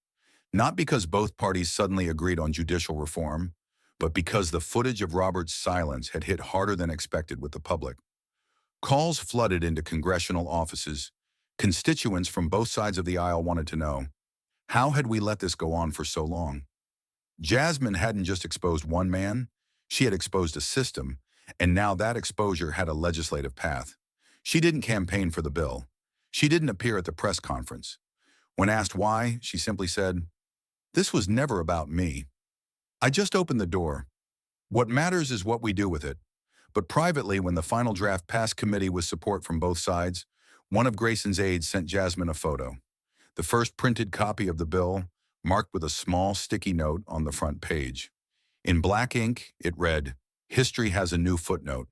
not because both parties suddenly agreed on judicial reform, but because the footage of Roberts' silence had hit harder than expected with the public. Calls flooded into congressional offices. Constituents from both sides of the aisle wanted to know, how had we let this go on for so long? Jasmine hadn't just exposed one man, she had exposed a system, and now that exposure had a legislative path. She didn't campaign for the bill. She didn't appear at the press conference. When asked why, she simply said, "This was never about me. I just opened the door. What matters is what we do with it." But privately, when the final draft passed committee with support from both sides, one of Grayson's aides sent Jasmine a photo. The first printed copy of the bill, marked with a small sticky note on the front page. In black ink, it read, "History has a new footnote,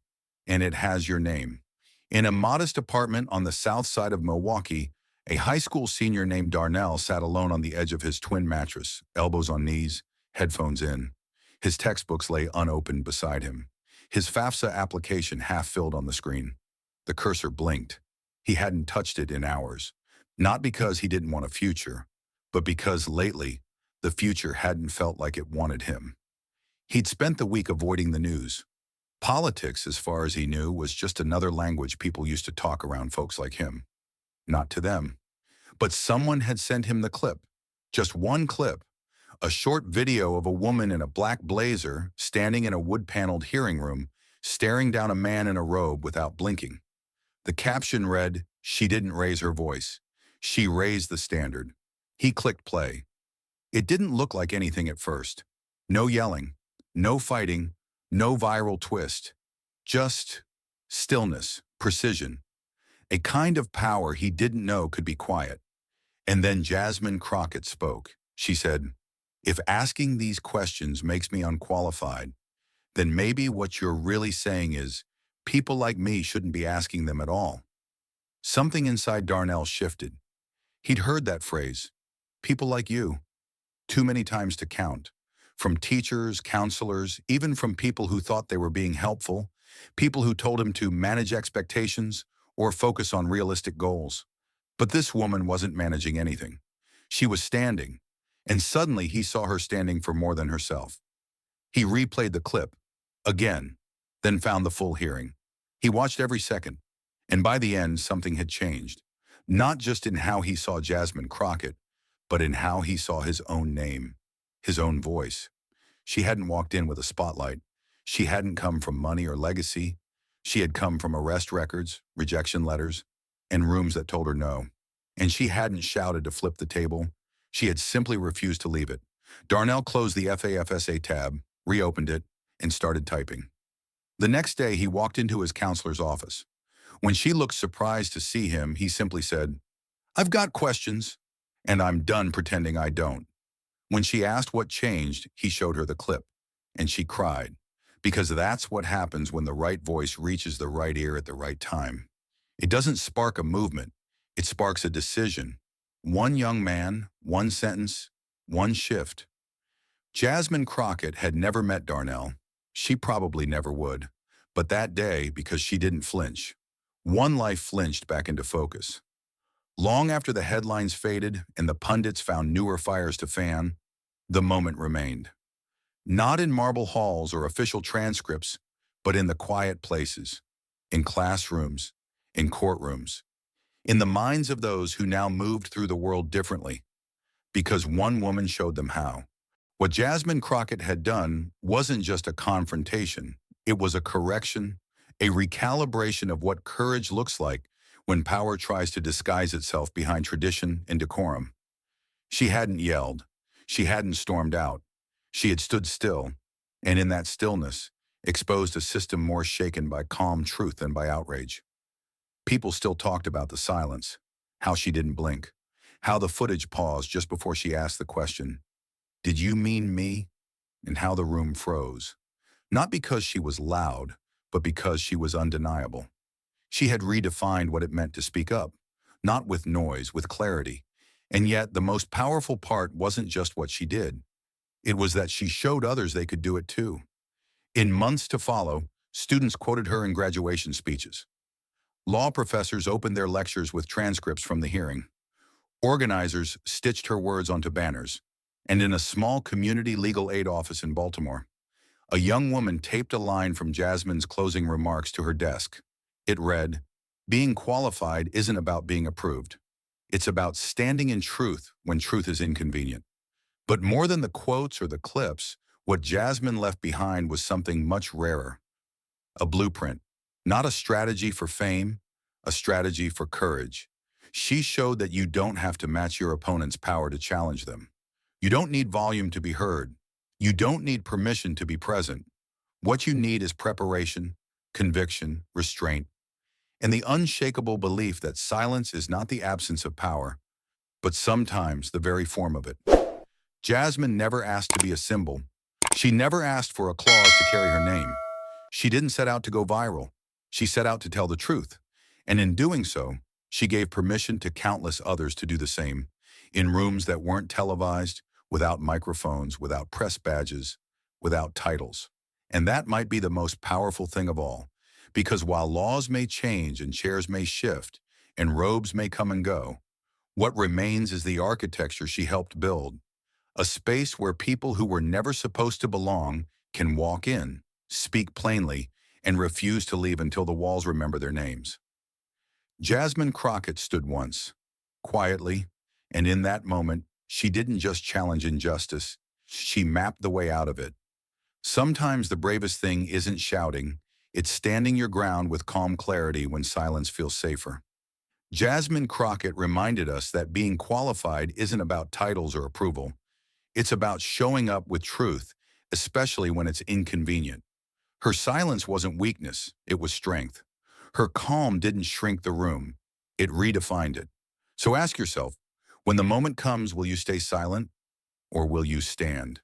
and it has your name." In a modest apartment on the south side of Milwaukee, a high school senior named Darnell sat alone on the edge of his twin mattress, elbows on knees, headphones in. His textbooks lay unopened beside him. His FAFSA application half-filled on the screen. The cursor blinked. He hadn't touched it in hours. Not because he didn't want a future, but because lately, the future hadn't felt like it wanted him. He'd spent the week avoiding the news. Politics, as far as he knew, was just another language people used to talk around folks like him. Not to them. But someone had sent him the clip. Just one clip. A short video of a woman in a black blazer standing in a wood-paneled hearing room, staring down a man in a robe without blinking. The caption read, "She didn't raise her voice. She raised the standard." He clicked play. It didn't look like anything at first. No yelling, no fighting, no viral twist. Just stillness, precision. A kind of power he didn't know could be quiet. And then Jasmine Crockett spoke. She said, "If asking these questions makes me unqualified, then maybe what you're really saying is, people like me shouldn't be asking them at all." Something inside Darnell shifted. He'd heard that phrase, "people like you," too many times to count. From teachers, counselors, even from people who thought they were being helpful, people who told him to manage expectations or focus on realistic goals. But this woman wasn't managing anything. She was standing, and suddenly he saw her standing for more than herself. He replayed the clip, again, then found the full hearing. He watched every second, and by the end, something had changed. Not just in how he saw Jasmine Crockett, but in how he saw his own name, his own voice. She hadn't walked in with a spotlight. She hadn't come from money or legacy. She had come from arrest records, rejection letters, and rooms that told her no. And she hadn't shouted to flip the table. She had simply refused to leave it. Darnell closed the FAFSA tab, reopened it, and started typing. The next day, he walked into his counselor's office. When she looked surprised to see him, he simply said, "I've got questions, and I'm done pretending I don't." When she asked what changed, he showed her the clip, and she cried, because that's what happens when the right voice reaches the right ear at the right time. It doesn't spark a movement, it sparks a decision. One young man, one sentence, one shift. Jasmine Crockett had never met Darnell. She probably never would. But that day, because she didn't flinch, one life flinched back into focus. Long after the headlines faded and the pundits found newer fires to fan, the moment remained. Not in marble halls or official transcripts, but in the quiet places, in classrooms, in courtrooms, in the minds of those who now moved through the world differently, because one woman showed them how. What Jasmine Crockett had done wasn't just a confrontation. It was a correction, a recalibration of what courage looks like when power tries to disguise itself behind tradition and decorum. She hadn't yelled. She hadn't stormed out. She had stood still, and in that stillness, exposed a system more shaken by calm truth than by outrage. People still talked about the silence, how she didn't blink, how the footage paused just before she asked the question, "Did you mean me?" and how the room froze. Not because she was loud, but because she was undeniable. She had redefined what it meant to speak up, not with noise, with clarity. And yet, the most powerful part wasn't just what she did. It was that she showed others they could do it too. In months to follow, students quoted her in graduation speeches. Law professors opened their lectures with transcripts from the hearing. Organizers stitched her words onto banners. And in a small community legal aid office in Baltimore, a young woman taped a line from Jasmine's closing remarks to her desk. It read, "Being qualified isn't about being approved. It's about standing in truth when truth is inconvenient." But more than the quotes or the clips, what Jasmine left behind was something much rarer. A blueprint, not a strategy for fame, a strategy for courage. She showed that you don't have to match your opponent's power to challenge them. You don't need volume to be heard. You don't need permission to be present. What you need is preparation, conviction, restraint, and the unshakable belief that silence is not the absence of power, but sometimes the very form of it. Jasmine never asked to be a symbol. She never asked for applause to carry her name. She didn't set out to go viral. She set out to tell the truth. And in doing so, she gave permission to countless others to do the same, in rooms that weren't televised, without microphones, without press badges, without titles. And that might be the most powerful thing of all, because while laws may change and chairs may shift and robes may come and go, what remains is the architecture she helped build, a space where people who were never supposed to belong can walk in, speak plainly, and refuse to leave until the walls remember their names. Jasmine Crockett stood once, quietly, and in that moment, she didn't just challenge injustice, she mapped the way out of it. Sometimes the bravest thing isn't shouting, it's standing your ground with calm clarity when silence feels safer. Jasmine Crockett reminded us that being qualified isn't about titles or approval. It's about showing up with truth, especially when it's inconvenient. Her silence wasn't weakness, it was strength. Her calm didn't shrink the room, it redefined it. So ask yourself, when the moment comes, will you stay silent or will you stand?